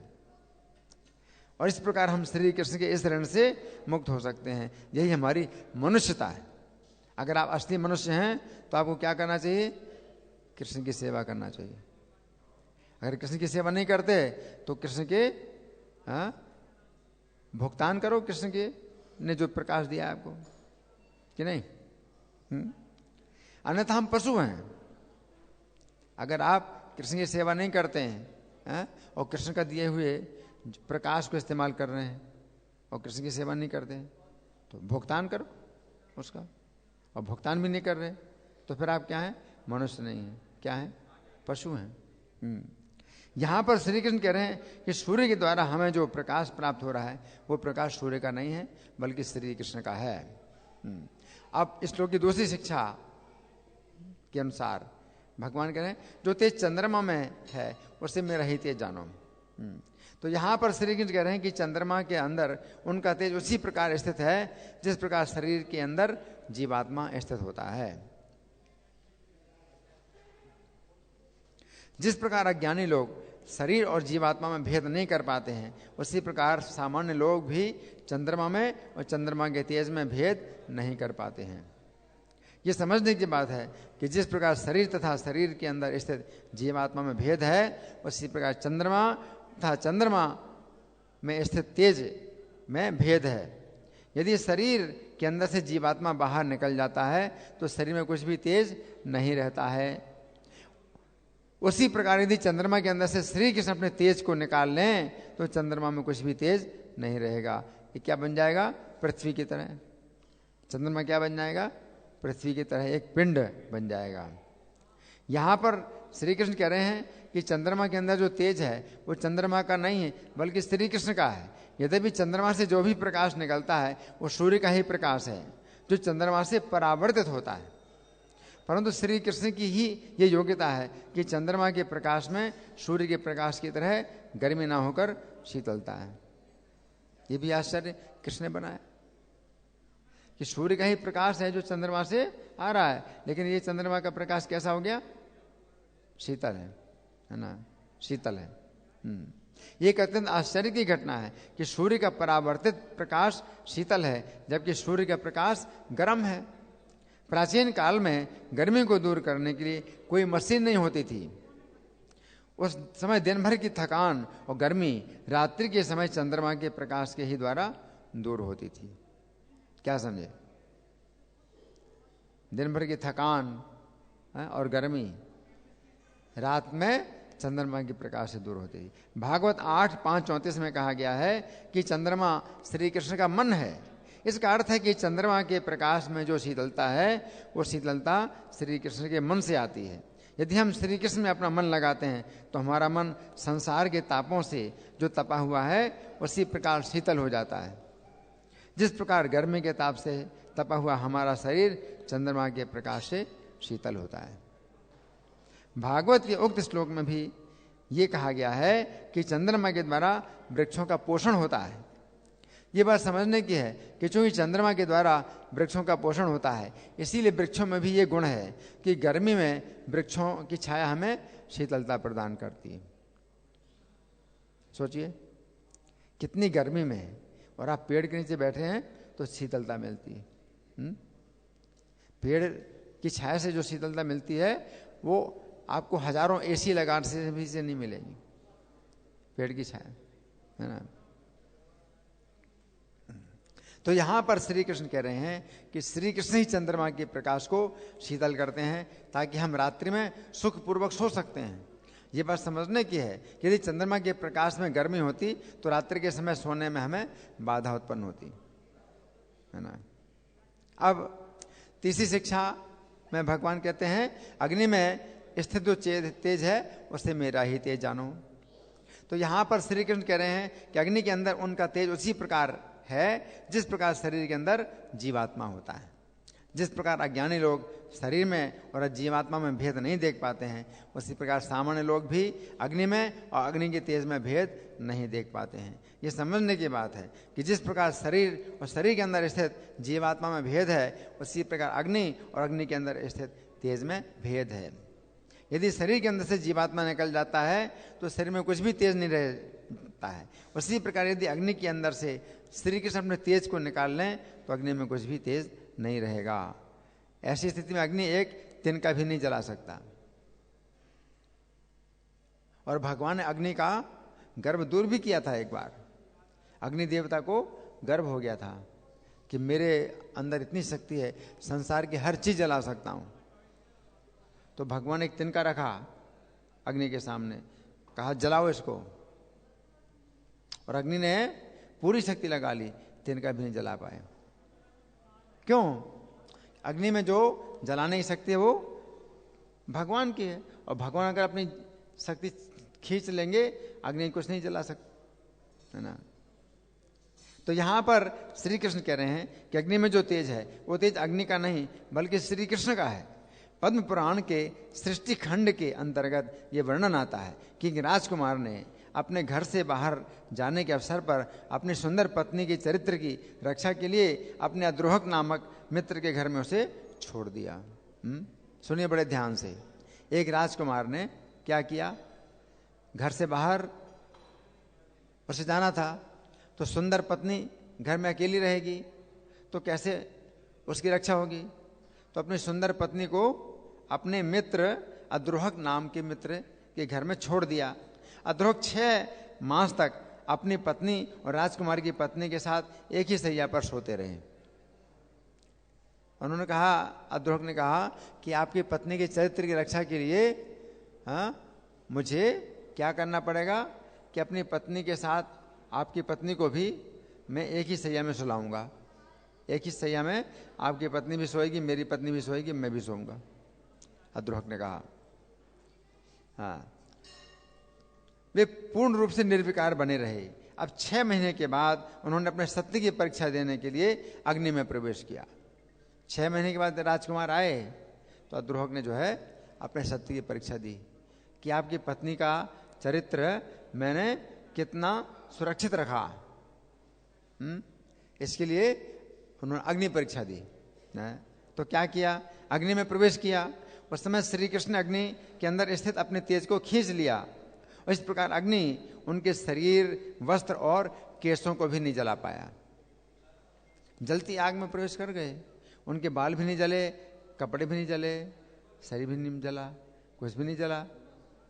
और इस प्रकार हम श्री कृष्ण के इस ऋण से मुक्त हो सकते हैं। यही हमारी मनुष्यता है। अगर आप असली मनुष्य हैं तो आपको क्या करना चाहिए, कृष्ण की सेवा करना चाहिए। अगर कृष्ण की सेवा नहीं करते तो कृष्ण के भुगतान करो, कृष्ण के ने जो प्रकाश दिया आपको, कि नहीं। अन्यथा हम पशु हैं। अगर आप कृष्ण की सेवा नहीं करते हैं और कृष्ण का दिए हुए प्रकाश को इस्तेमाल कर रहे हैं और कृष्ण की सेवा नहीं करते हैं तो भुगतान करो उसका, और भुगतान भी नहीं कर रहे तो फिर आप क्या हैं, मनुष्य नहीं हैं, क्या हैं, पशु हैं। यहाँ पर श्री कृष्ण कह रहे हैं कि सूर्य के द्वारा हमें जो प्रकाश प्राप्त हो रहा है वो प्रकाश सूर्य का नहीं है बल्कि श्री कृष्ण का है। अब इस श्लोक की दूसरी शिक्षा के अनुसार भगवान कह रहे हैं जो तेज चंद्रमा में है उससे मेरा ही तेज जानो। तो यहाँ पर श्री कृष्ण कह रहे हैं कि चंद्रमा के अंदर उनका तेज उसी प्रकार स्थित है जिस प्रकार शरीर के अंदर जीवात्मा स्थित होता है। जिस प्रकार अज्ञानी लोग शरीर और जीवात्मा में भेद नहीं कर पाते हैं उसी प्रकार सामान्य लोग भी चंद्रमा में और चंद्रमा के तेज में भेद नहीं कर पाते हैं। ये समझने की बात है कि जिस प्रकार शरीर तथा शरीर के अंदर स्थित जीवात्मा में भेद है उसी प्रकार चंद्रमा तथा चंद्रमा में स्थित तेज में भेद है। यदि शरीर के अंदर से जीवात्मा बाहर निकल जाता है तो शरीर में कुछ भी तेज नहीं रहता है। उसी प्रकार यदि चंद्रमा के अंदर से श्री कृष्ण अपने तेज को निकाल लें तो चंद्रमा में कुछ भी तेज नहीं रहेगा। ये क्या बन जाएगा? पृथ्वी की तरह। चंद्रमा क्या बन जाएगा? पृथ्वी की तरह एक पिंड बन जाएगा। यहाँ पर श्री कृष्ण कह रहे हैं कि चंद्रमा के अंदर जो तेज है वो चंद्रमा का नहीं है बल्कि श्री कृष्ण का है। यद्यपि चंद्रमा से जो भी प्रकाश निकलता है वो सूर्य का ही प्रकाश है जो चंद्रमा से परावर्तित होता है, परंतु श्री कृष्ण की ही ये योग्यता है कि चंद्रमा के प्रकाश में सूर्य के प्रकाश की तरह गर्मी ना होकर शीतलता है। ये भी आश्चर्य कृष्ण ने बनाया कि सूर्य का ही प्रकाश है जो चंद्रमा से आ रहा है, लेकिन ये चंद्रमा का प्रकाश कैसा हो गया? शीतल है ना, शीतल है। ये एक अत्यंत आश्चर्य की घटना है कि सूर्य का परावर्तित प्रकाश शीतल है जबकि सूर्य का प्रकाश गर्म है। प्राचीन काल में गर्मी को दूर करने के लिए कोई मशीन नहीं होती थी। उस समय दिन भर की थकान और गर्मी रात्रि के समय चंद्रमा के प्रकाश के ही द्वारा दूर होती थी। क्या समझे? दिन भर की थकान और गर्मी रात में चंद्रमा के प्रकाश से दूर होती थी। भागवत 8:5-34 में कहा गया है कि चंद्रमा श्री कृष्ण का मन है। इसका अर्थ है कि चंद्रमा के प्रकाश में जो शीतलता है वो शीतलता श्री कृष्ण के मन से आती है। यदि हम श्री कृष्ण में अपना मन लगाते हैं तो हमारा मन संसार के तापों से जो तपा हुआ है उसी प्रकार शीतल हो जाता है। जिस प्रकार गर्मी के ताप से तपा हुआ हमारा शरीर चंद्रमा के प्रकाश से शीतल होता है। भागवत के उक्त श्लोक में भी ये कहा गया है कि चंद्रमा के द्वारा वृक्षों का पोषण होता है। ये बात समझने की है कि चूंकि चंद्रमा के द्वारा वृक्षों का पोषण होता है इसीलिए वृक्षों में भी ये गुण है कि गर्मी में वृक्षों की छाया हमें शीतलता प्रदान करती है। सोचिए कितनी गर्मी में है और आप पेड़ के नीचे बैठे हैं तो शीतलता मिलती है। पेड़ की छाया से जो शीतलता मिलती है वो आपको हजारों एसी लगाने से भी नहीं मिलेगी। पेड़ की छाया है ना। तो यहां पर श्री कृष्ण कह रहे हैं कि श्री कृष्ण ही चंद्रमा के प्रकाश को शीतल करते हैं ताकि हम रात्रि में सुखपूर्वक सो सकते हैं। ये बात समझने की है कि यदि चंद्रमा के प्रकाश में गर्मी होती तो रात्रि के समय सोने में हमें बाधा उत्पन्न होती है ना। अब तीसरी शिक्षा में भगवान कहते हैं अग्नि में स्थित जो तेज है उससे मेरा ही तेज जानो। तो यहां पर श्री कृष्ण कह रहे हैं कि अग्नि के अंदर उनका तेज उसी प्रकार है जिस प्रकार शरीर के अंदर जीवात्मा होता है। जिस प्रकार अज्ञानी लोग शरीर में और जीवात्मा में भेद नहीं देख पाते हैं उसी प्रकार सामान्य लोग भी अग्नि में और अग्नि के तेज में भेद नहीं देख पाते हैं। ये समझने की बात है कि जिस प्रकार शरीर और शरीर के अंदर स्थित जीवात्मा में भेद है उसी प्रकार अग्नि और अग्नि के अंदर स्थित तेज में भेद है। यदि शरीर के अंदर से जीवात्मा निकल जाता है तो शरीर में कुछ भी तेज नहीं रहता है। उसी प्रकार यदि अग्नि के अंदर से श्री कृष्ण अपने तेज को निकाल लें तो अग्नि में कुछ भी तेज नहीं रहेगा। ऐसी स्थिति में अग्नि एक तिनका भी नहीं जला सकता। और भगवान ने अग्नि का गर्भ दूर भी किया था। एक बार अग्नि देवता को गर्व हो गया था कि मेरे अंदर इतनी शक्ति है, संसार की हर चीज जला सकता हूं। तो भगवान एक तिनका रखा अग्नि के सामने, कहा जलाओ इसको, और अग्नि ने पूरी शक्ति लगा ली, तिनका भी नहीं जला पाए। क्यों? अग्नि में जो जलाने की शक्ति है वो भगवान की है, और भगवान अगर अपनी शक्ति खींच लेंगे अग्नि कुछ नहीं जला सकता, है ना। तो यहां पर श्री कृष्ण कह रहे हैं कि अग्नि में जो तेज है वो तेज अग्नि का नहीं बल्कि श्री कृष्ण का है। पद्म पुराण के सृष्टि खंड के अंतर्गत ये वर्णन आता है कि राजकुमार ने अपने घर से बाहर जाने के अवसर पर अपनी सुंदर पत्नी के चरित्र की रक्षा के लिए अपने अद्रोहक नामक मित्र के घर में उसे छोड़ दिया। सुनिए बड़े ध्यान से। एक राजकुमार ने क्या किया, घर से बाहर उसे जाना था, तो सुंदर पत्नी घर में अकेली रहेगी तो कैसे उसकी रक्षा होगी। तो अपनी सुंदर पत्नी को अपने मित्र अद्रोहक नाम के मित्र के घर में छोड़ दिया। अद्रोहक 6 मास तक अपनी पत्नी और राजकुमार की पत्नी के साथ एक ही सैया पर सोते रहे। उन्होंने कहा, अद्रोह ने कहा कि आपकी पत्नी के चरित्र की रक्षा के लिए मुझे क्या करना पड़ेगा कि अपनी पत्नी के साथ आपकी पत्नी को भी मैं एक ही सैया में सुलाऊंगा। एक ही सैया में आपकी पत्नी भी सोएगी, मेरी पत्नी भी सोएगी, मैं भी सोऊंगा, अद्रोह ने कहा। हाँ, वे पूर्ण रूप से निर्विकार बने रहे। अब 6 महीने के बाद उन्होंने अपने सत्य की परीक्षा देने के लिए अग्नि में प्रवेश किया। 6 महीने के बाद राजकुमार आए तो अद्रोह ने जो है अपने सत्य की परीक्षा दी कि आपकी पत्नी का चरित्र मैंने कितना सुरक्षित रखा। इसके लिए उन्होंने अग्नि परीक्षा दी। तो क्या किया, अग्नि में प्रवेश किया। उस समय श्री कृष्ण अग्नि के अंदर स्थित अपने तेज को खींच लिया और इस प्रकार अग्नि उनके शरीर, वस्त्र और केशों को भी नहीं जला पाया। जलती आग में प्रवेश कर गए। उनके बाल भी नहीं जले, कपड़े भी नहीं जले, शरीर भी नहीं जला, कुछ भी नहीं जला।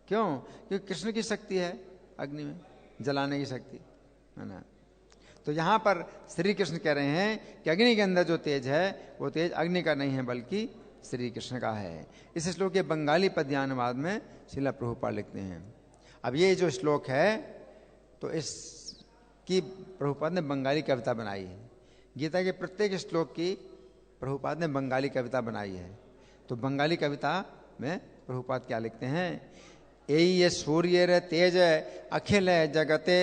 क्यों? क्योंकि कृष्ण की शक्ति है अग्नि में, जलाने की शक्ति है ना। तो यहां पर श्री कृष्ण कह रहे हैं कि अग्नि के अंदर जो तेज है वो तेज अग्नि का नहीं है बल्कि श्री कृष्ण का है। इस श्लोक के बंगाली पद्यानुवाद में श्रील प्रभुपाद लिखते हैं। अब ये जो श्लोक है तो इसकी प्रभुपाद ने बंगाली कविता बनाई है। गीता के प्रत्येक श्लोक की प्रभुपाद ने बंगाली कविता बनाई है। तो बंगाली कविता में प्रभुपाद क्या लिखते हैं, ये सूर्य रे तेज अखिल जगते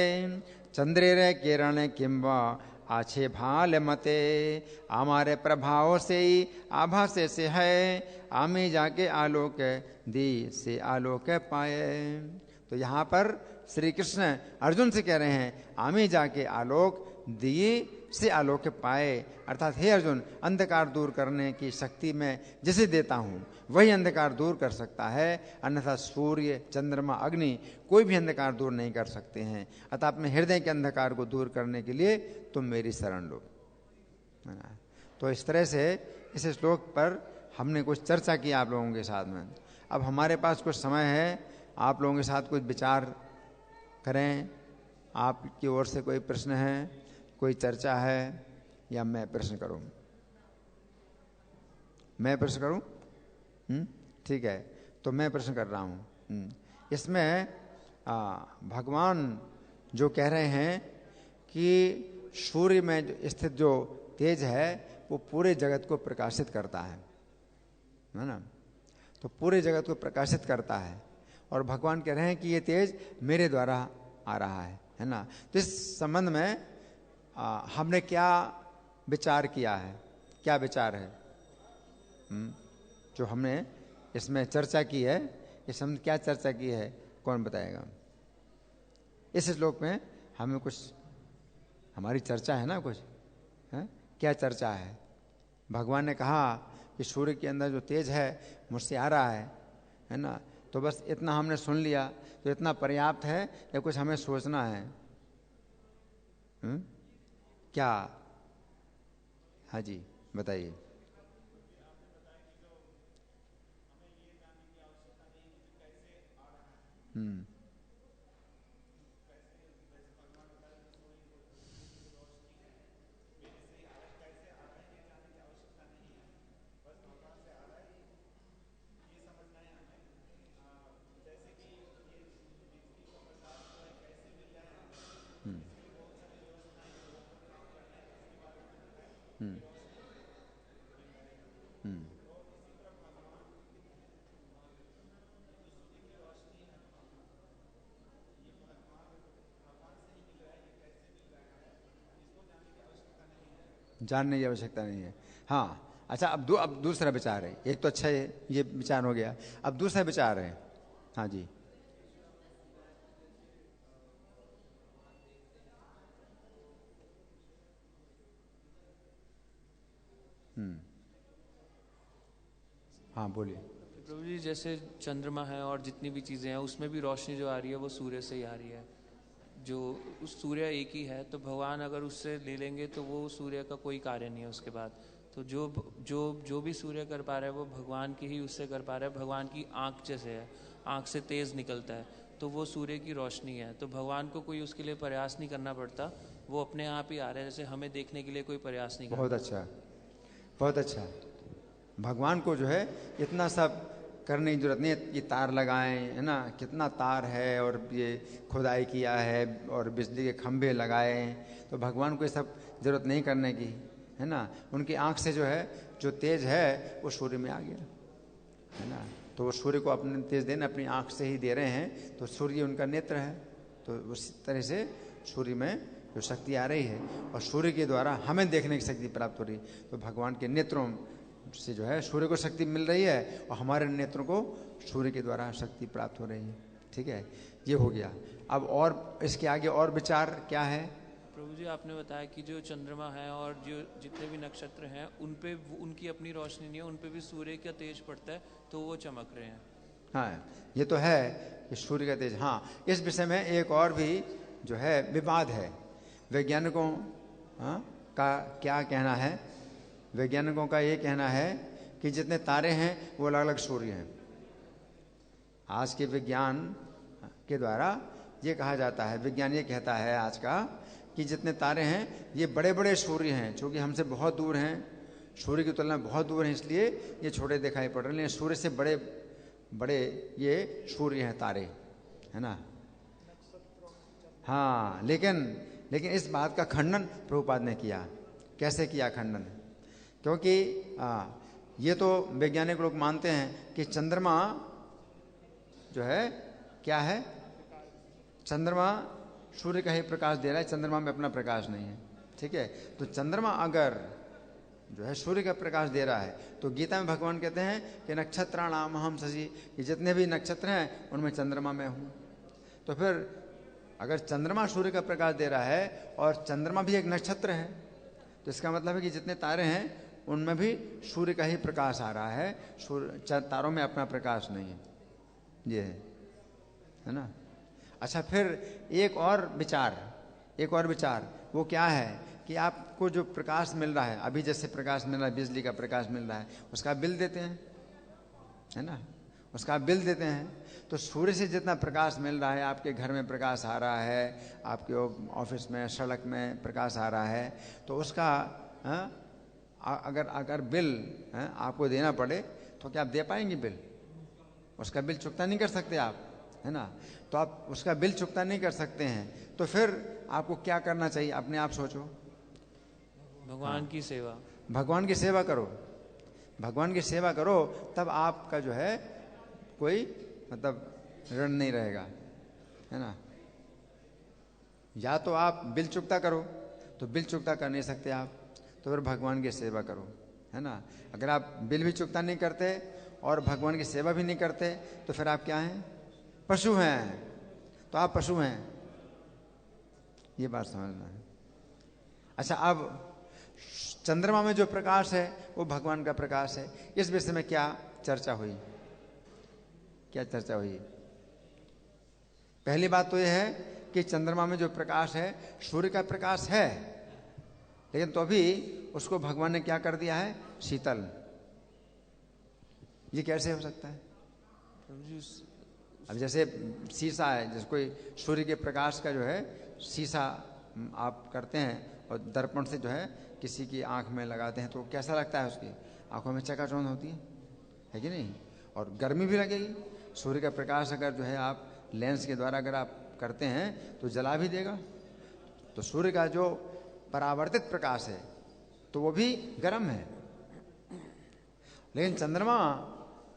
चंद्रे रे किरण किंबा आछे भाल मते हमारे प्रभाव से ही आभा से है आमी जाके आलोक दी से आलोक पाए। तो यहाँ पर श्री कृष्ण अर्जुन से कह रहे हैं आमी जाके आलोक दिए से आलोक पाए, अर्थात हे अर्जुन, अंधकार दूर करने की शक्ति मैं जिसे देता हूँ वही अंधकार दूर कर सकता है, अन्यथा सूर्य, चंद्रमा, अग्नि कोई भी अंधकार दूर नहीं कर सकते हैं। अतः अपने हृदय के अंधकार को दूर करने के लिए तुम मेरी शरण लो। तो इस तरह से इस श्लोक पर हमने कुछ चर्चा की आप लोगों के साथ में। अब हमारे पास कुछ समय है, आप लोगों के साथ कुछ विचार करें। आपकी ओर से कोई प्रश्न है, कोई चर्चा है, या मैं प्रश्न करूं? मैं प्रश्न करूं? ठीक है, तो मैं प्रश्न कर रहा हूं। इसमें भगवान जो कह रहे हैं कि सूर्य में स्थित जो तेज है वो पूरे जगत को प्रकाशित करता है ना। तो पूरे जगत को प्रकाशित करता है और भगवान कह रहे हैं कि ये तेज मेरे द्वारा आ रहा है ना। तो इस संबंध में हमने क्या विचार किया है, क्या विचार है जो हमने इसमें चर्चा की है, इस हम क्या चर्चा की है, कौन बताएगा? इस श्लोक में हमें कुछ हमारी चर्चा है ना, कुछ है? क्या चर्चा है? भगवान ने कहा कि सूर्य के अंदर जो तेज है मुझसे आ रहा है ना। तो बस इतना हमने सुन लिया, तो इतना पर्याप्त है या कुछ हमें सोचना है? क्या? हाँ जी, बताइए। जानने की आवश्यकता नहीं है। हाँ, अच्छा, अब दूसरा विचार है। एक तो अच्छा है, ये विचार हो गया। अब दूसरा विचार है। हाँ जी। हाँ बोलिए। प्रभु जी, जैसे चंद्रमा है और जितनी भी चीज़ें हैं उसमें भी रोशनी जो आ रही है वो सूर्य से ही आ रही है। जो उस सूर्य एक ही है, तो भगवान अगर उससे ले लेंगे तो वो सूर्य का कोई कार्य नहीं है उसके बाद। तो जो भी सूर्य कर पा रहा है वो भगवान की ही उससे कर पा रहा है। भगवान की आँख जैसे है, आँख से तेज निकलता है। तो वो सूर्य की रोशनी है। तो भगवान को कोई उसके लिए प्रयास नहीं करना पड़ता, वो अपने आप ही आ रहे हैं, जैसे हमें देखने के लिए कोई प्रयास नहीं करना। बहुत अच्छा, बहुत अच्छा। भगवान को जो है इतना सब करने की जरूरत नहीं है। ये तार लगाएं, है ना, कितना तार है, और ये खुदाई किया है और बिजली के खंभे लगाए, तो भगवान को ये सब जरूरत नहीं करने की, है ना। उनकी आंख से जो है जो तेज है वो सूर्य में आ गया, है ना। तो वो सूर्य को अपने तेज देना अपनी आंख से ही दे रहे हैं, तो सूर्य उनका नेत्र है। तो उस तरह से सूर्य में जो शक्ति आ रही है और सूर्य के द्वारा हमें देखने की शक्ति प्राप्त हो रही है। तो भगवान के नेत्रों से जो है सूर्य को शक्ति मिल रही है और हमारे नेत्रों को सूर्य के द्वारा शक्ति प्राप्त हो रही है। ठीक है, ये हो गया। अब और इसके आगे और विचार क्या है? प्रभु जी, आपने बताया कि जो चंद्रमा है और जो जितने भी नक्षत्र हैं उन पे उनकी अपनी रोशनी नहीं है, उन पे भी सूर्य का तेज पड़ता है तो वो चमक रहे हैं। हाँ, ये तो है कि सूर्य का तेज। हाँ, इस विषय में एक और भी जो है विवाद है। वैज्ञानिकों का क्या कहना है? वैज्ञानिकों का ये कहना है कि जितने तारे हैं वो अलग अलग सूर्य हैं। आज के विज्ञान के द्वारा ये कहा जाता है, विज्ञान ये कहता है आज का, कि जितने तारे हैं ये बड़े बड़े सूर्य हैं, क्योंकि हमसे बहुत दूर हैं, सूर्य की तुलना में बहुत दूर हैं, इसलिए ये छोटे दिखाई पड़ रहे हैं। सूर्य से बड़े बड़े ये सूर्य हैं, तारे, है ना। हाँ, लेकिन इस बात का खंडन प्रभुपाद ने किया। कैसे किया खंडन? क्योंकि ये तो वैज्ञानिक लोग मानते हैं कि चंद्रमा जो है क्या है? चंद्रमा सूर्य का ही प्रकाश दे रहा है, चंद्रमा में अपना प्रकाश नहीं है। ठीक है, तो चंद्रमा अगर जो है सूर्य का प्रकाश दे रहा है, तो गीता में भगवान कहते हैं कि नक्षत्राणाम अहम शशि, कि जितने भी नक्षत्र हैं उनमें चंद्रमा मैं हूँ। तो फिर अगर चंद्रमा सूर्य का प्रकाश दे रहा है और चंद्रमा भी एक नक्षत्र है, तो इसका मतलब है कि जितने तारे हैं उनमें भी सूर्य का ही प्रकाश आ रहा है, तारों में अपना प्रकाश नहीं है। ये है ना। अच्छा, फिर एक और विचार वो क्या है कि आपको जो प्रकाश मिल रहा है, अभी जैसे प्रकाश मिल रहा है, बिजली का प्रकाश मिल रहा है, उसका बिल देते हैं, है ना, उसका बिल देते हैं। तो सूर्य से जितना प्रकाश मिल रहा है, आपके घर में प्रकाश आ रहा है, आपके ऑफिस में, सड़क में प्रकाश आ रहा है, तो उसका अगर बिल आपको देना पड़े तो क्या आप दे पाएंगे बिल? उसका बिल चुकता नहीं कर सकते आप, है ना। तो आप उसका बिल चुकता नहीं कर सकते हैं, तो फिर आपको क्या करना चाहिए? अपने आप सोचो। भगवान की सेवा, भगवान की सेवा करो, भगवान की सेवा करो, तब आपका जो है कोई मतलब ऋण नहीं रहेगा, है ना। या तो आप बिल चुकता करो, तो बिल चुकता कर नहीं सकते आप, तो फिर भगवान की सेवा करो, है ना। अगर आप बिल भी चुकता नहीं करते और भगवान की सेवा भी नहीं करते, तो फिर आप क्या हैं? पशु हैं। तो आप पशु हैं, ये बात समझना है। अच्छा, अब चंद्रमा में जो प्रकाश है वो भगवान का प्रकाश है। इस विषय में क्या चर्चा हुई? पहली बात तो यह है कि चंद्रमा में जो प्रकाश है सूर्य का प्रकाश है, लेकिन तो अभी उसको भगवान ने क्या कर दिया है? शीतल। ये कैसे हो सकता है? अब जैसे शीशा है, जैसे कोई सूर्य के प्रकाश का जो है शीशा आप करते हैं और दर्पण से जो है किसी की आंख में लगाते हैं, तो कैसा लगता है? उसकी आंखों में चकाचौंध होती है कि नहीं? और गर्मी भी लगेगी। सूर्य का प्रकाश अगर जो है आप लेंस के द्वारा अगर आप करते हैं तो जला भी देगा। तो सूर्य का जो परावर्तित प्रकाश है तो वो भी गर्म है, लेकिन चंद्रमा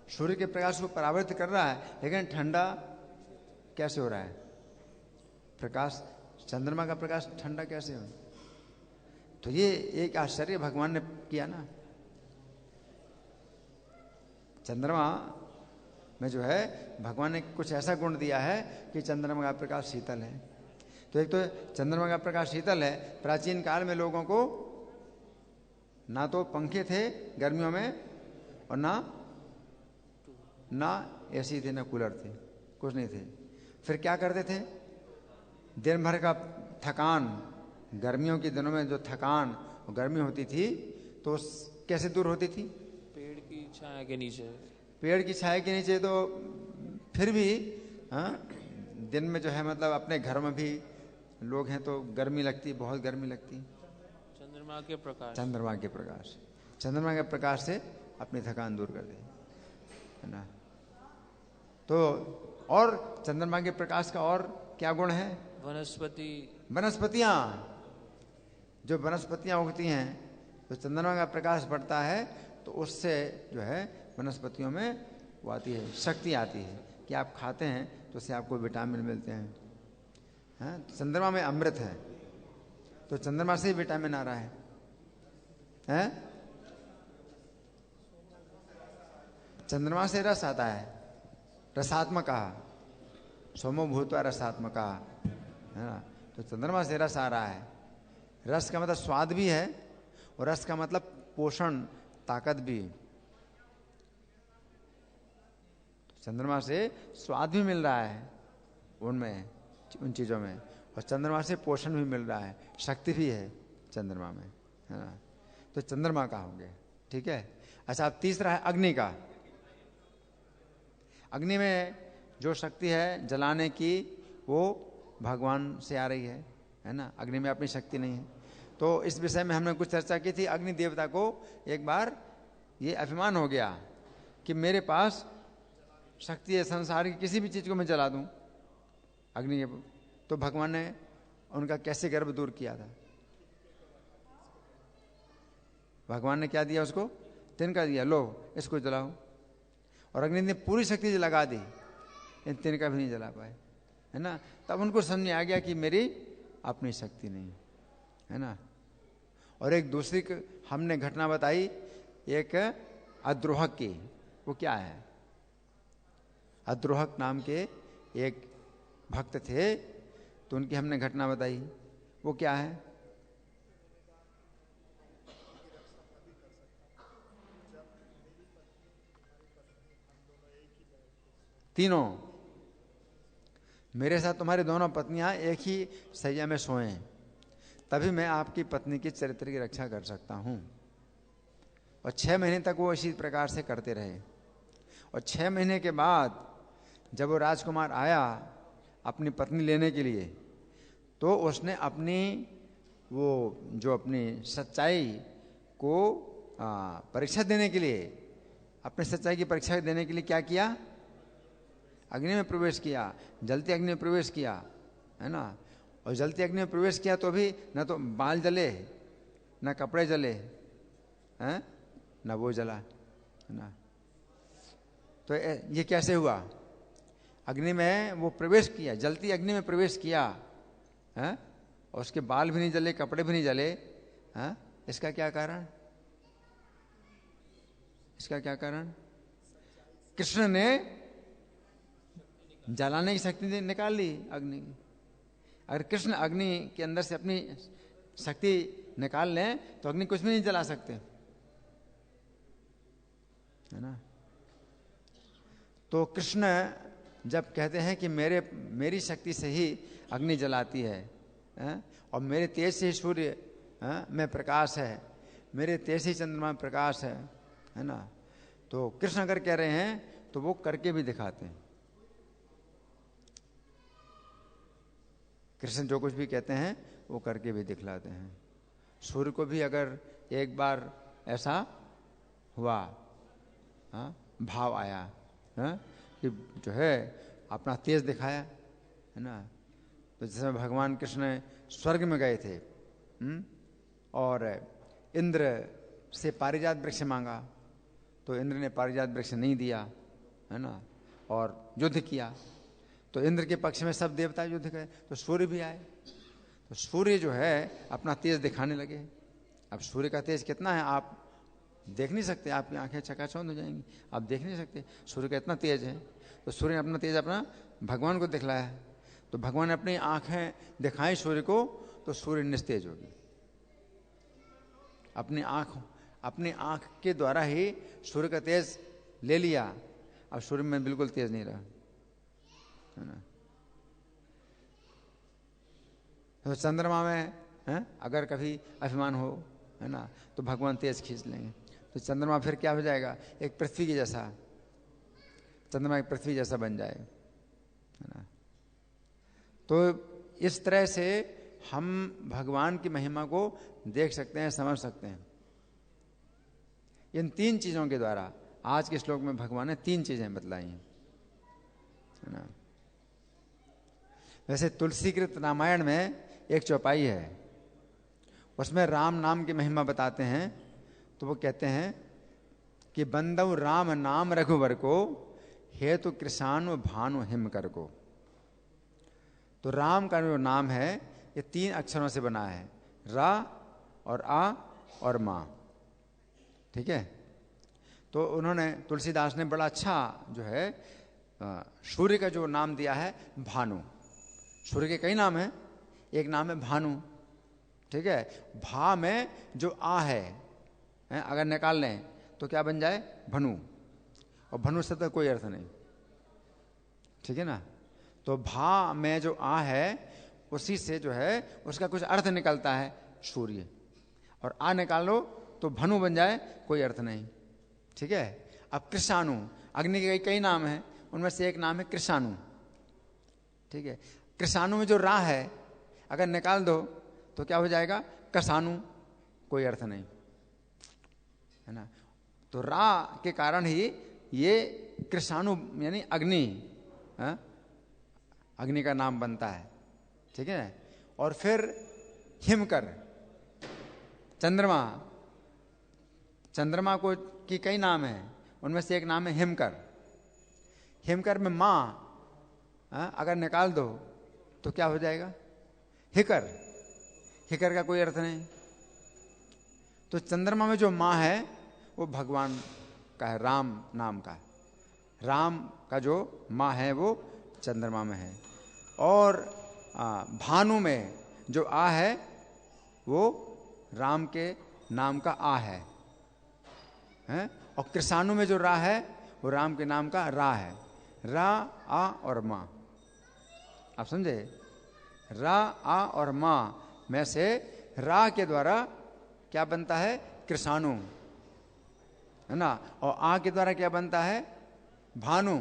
सूर्य के प्रकाश को परावर्तित कर रहा है, लेकिन ठंडा कैसे हो रहा है? प्रकाश, चंद्रमा का प्रकाश ठंडा कैसे हो? तो ये एक आश्चर्य भगवान ने किया ना। चंद्रमा में जो है भगवान ने कुछ ऐसा गुण दिया है कि चंद्रमा का प्रकाश शीतल है। तो एक तो चंद्रमा का प्रकाश शीतल है। प्राचीन काल में लोगों को ना तो पंखे थे गर्मियों में और ना एसी थे, ना कूलर थे, कुछ नहीं थे। फिर क्या करते थे? दिन भर का थकान, गर्मियों के दिनों में जो थकान और गर्मी होती थी तो कैसे दूर होती थी? पेड़ की छाया के नीचे। पेड़ की छाया के नीचे। तो फिर भी दिन में जो है मतलब अपने घर में भी लोग हैं तो गर्मी लगती, बहुत गर्मी लगती। चंद्रमा के प्रकाश, चंद्रमा के प्रकाश, चंद्रमा के प्रकाश से अपनी थकान दूर कर दे, है ना। तो और चंद्रमा के प्रकाश का और क्या गुण है? वनस्पतियां, जो वनस्पतियां उगती हैं तो चंद्रमा का प्रकाश पड़ता है तो उससे जो है वनस्पतियों में वो आती है, शक्ति आती है कि आप खाते हैं तो उससे आपको विटामिन मिलते हैं। हाँ, चंद्रमा में अमृत है तो चंद्रमा से ही विटामिन आ रहा है, हैं? चंद्रमा से रस आता है, रसात्मका, सोमो भूत्वा रसात्मका, है ना। तो चंद्रमा से रस आ रहा है। रस का मतलब स्वाद भी है और रस का मतलब पोषण, ताकत भी। चंद्रमा से स्वाद भी मिल रहा है उनमें, उन चीज़ों में, और चंद्रमा से पोषण भी मिल रहा है, शक्ति भी है चंद्रमा में, है ना। तो चंद्रमा का होंगे, ठीक है। अच्छा, अब तीसरा है अग्नि का। अग्नि में जो शक्ति है जलाने की वो भगवान से आ रही है ना। अग्नि में अपनी शक्ति नहीं है। तो इस विषय में हमने कुछ चर्चा की थी। अग्नि देवता को एक बार ये अभिमान हो गया कि मेरे पास शक्ति है, संसार की किसी भी चीज को मैं जला दूं अग्नि। तो भगवान ने उनका कैसे गर्व दूर किया था? भगवान ने क्या दिया उसको? तिनका दिया, लो इसको जलाओ। और अग्नि ने पूरी शक्ति लगा दी, इन तिनका भी नहीं जला पाए, है ना। तब उनको समझ में आ गया कि मेरी अपनी शक्ति नहीं, है ना। और एक दूसरी हमने घटना बताई, एक अद्रोहक की। वो क्या है? अद्रोहक नाम के एक भक्त थे, तो उनकी हमने घटना बताई। वो क्या है? तीनों, मेरे साथ तुम्हारी दोनों पत्नियां एक ही सैया में सोएं, तभी मैं आपकी पत्नी की चरित्र की रक्षा कर सकता हूं। और 6 महीने तक वो इसी प्रकार से करते रहे। और 6 महीने के बाद जब वो राजकुमार आया अपनी पत्नी लेने के लिए, तो उसने अपनी वो जो अपनी सच्चाई को परीक्षा देने के लिए, अपनी सच्चाई की परीक्षा देने के लिए क्या किया? अग्नि में प्रवेश किया, जलती अग्नि में प्रवेश किया, है ना। और जलती अग्नि में प्रवेश किया तो भी न तो बाल जले, न कपड़े जले, हैं, न वो जला, है ना। तो ये कैसे हुआ? अग्नि में वो प्रवेश किया, जलती अग्नि में प्रवेश किया, हैं, और उसके बाल भी नहीं जले, कपड़े भी नहीं जले, हैं। इसका क्या कारण? इसका क्या कारण? कृष्ण ने जलाने की शक्ति निकाल ली अग्नि की। अगर कृष्ण अग्नि के अंदर से अपनी शक्ति निकाल लें तो अग्नि कुछ भी नहीं जला सकते, है ना। तो कृष्ण जब कहते हैं कि मेरी शक्ति से ही अग्नि जलाती है, और मेरे तेज से ही सूर्य में प्रकाश है, मेरे तेज से ही चंद्रमा में प्रकाश है ना। तो कृष्ण अगर कह रहे हैं तो वो करके भी दिखाते हैं। कृष्ण जो कुछ भी कहते हैं वो करके भी दिखलाते हैं। सूर्य को भी अगर एक बार ऐसा हुआ, भाव आया, कि जो है अपना तेज दिखाया, है ना। तो जैसे भगवान कृष्ण स्वर्ग में गए थे, और इंद्र से पारिजात वृक्ष मांगा, तो इंद्र ने पारिजात वृक्ष नहीं दिया, है ना, और युद्ध किया। तो इंद्र के पक्ष में सब देवता युद्ध गए, तो सूर्य भी आए। तो सूर्य जो है अपना तेज दिखाने लगे। अब सूर्य का तेज कितना है आप देख नहीं सकते, आपकी आंखें चकाचौंध हो जाएंगी, आप देख नहीं सकते, सूर्य का इतना तेज है। तो सूर्य ने अपना तेज अपना भगवान को दिखलाया। तो भगवान ने अपनी आंखें दिखाई सूर्य को, तो सूर्य निस्तेज हो गई। अपनी आंख के द्वारा ही सूर्य का तेज ले लिया। अब सूर्य में बिल्कुल तेज नहीं रहा, है ना। तो चंद्रमा में अगर कभी अभिमान हो, है ना, तो भगवान तेज खींच लेंगे। तो चंद्रमा फिर क्या हो जाएगा? एक पृथ्वी के जैसा, चंद्रमा एक पृथ्वी जैसा बन जाए, है ना। तो इस तरह से हम भगवान की महिमा को देख सकते हैं, समझ सकते हैं इन 3 चीजों के द्वारा। आज के श्लोक में भगवान ने 3 चीजें बतलाई हैं, है ना। वैसे तुलसीकृत रामायण में एक चौपाई है, उसमें राम नाम की महिमा बताते हैं। तो वो कहते हैं कि बंदव राम नाम रघुवर को, हेतु कृषाणु भानु हिमकर को। तो राम का जो नाम है ये 3 अक्षरों से बना है, रा और आ और मा, ठीक है। तो उन्होंने, तुलसीदास ने बड़ा अच्छा जो है सूर्य का जो नाम दिया है भानु। सूर्य के कई नाम हैं, एक नाम है भानु, ठीक है। भा में जो आ है अगर निकाल लें तो क्या बन जाए, भनु, और भनु से तो कोई अर्थ नहीं, ठीक है ना। तो भा में जो आ है उसी से जो है उसका कुछ अर्थ निकलता है सूर्य, और आ निकाल लो तो भनु बन जाए, कोई अर्थ नहीं, ठीक है। अब कृषाणु, अग्नि के कई नाम हैं, उनमें से एक नाम है कृषाणु, ठीक है। कृषाणु में जो रा है अगर निकाल दो तो क्या हो जाएगा, कसानु, कोई अर्थ नहीं, है ना। तो रा के कारण ही ये कृषाणु यानी अग्नि, अग्नि का नाम बनता है, ठीक है। और फिर हिमकर, चंद्रमा, चंद्रमा को की कई नाम हैं, उनमें से एक नाम है हिमकर। हिमकर में माँ अगर निकाल दो तो क्या हो जाएगा, हिकर, हिकर का कोई अर्थ नहीं। तो चंद्रमा में जो माँ है वो भगवान का है, राम नाम का, राम का जो माँ है वो चंद्रमा में है। और भानु में जो आ है वो राम के नाम का आ है, हैं? और कृषाणु में जो रा है वो राम के नाम का रा है। रा, आ और माँ, आप समझे। रा, आ और माँ में से रा के द्वारा क्या बनता है, कृषाणु, है ना। और आ के द्वारा क्या बनता है, भानु,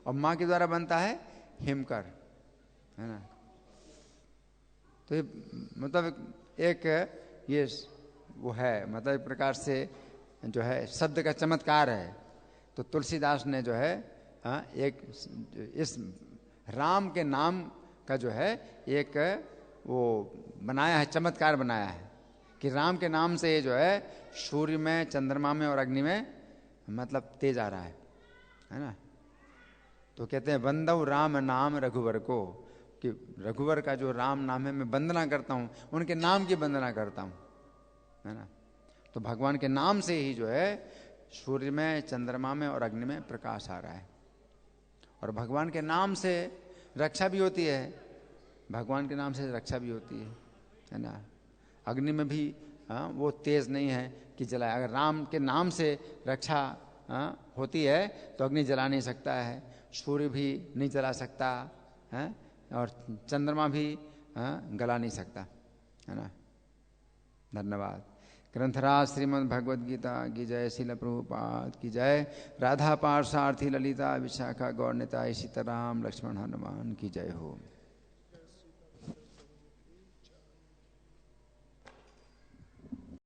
और माँ के द्वारा बनता है हिमकर, है ना। तो ये मतलब एक ये वो है, मतलब एक प्रकार से जो है शब्द का चमत्कार है। तो तुलसीदास ने जो है एक इस राम के नाम का जो है एक वो बनाया है, चमत्कार बनाया है कि राम के नाम से ये जो है सूर्य में, चंद्रमा में और अग्नि में मतलब तेज आ रहा है ना। तो कहते हैं बंदव राम नाम रघुवर को, कि रघुवर का जो राम नाम है मैं वंदना करता हूँ, उनके नाम की वंदना करता हूँ, है ना। तो भगवान के नाम से ही जो है सूर्य में, चंद्रमा में और अग्नि में प्रकाश आ रहा है। और भगवान के नाम से रक्षा भी होती है, भगवान के नाम से रक्षा भी होती है ना। अग्नि में भी वो तेज नहीं है कि जलाए, अगर राम के नाम से रक्षा होती है तो अग्नि जला नहीं सकता है, सूर्य भी नहीं जला सकता है, और चंद्रमा भी गला नहीं सकता, है ना। धन्यवाद। ग्रंथराज श्रीमद् भगवद गीता की जय, श्रील प्रभुपाद की जय, राधा पार्षार्थी ललिता विशाखा गौर निताय सीताराम लक्ष्मण हनुमान की जय हो।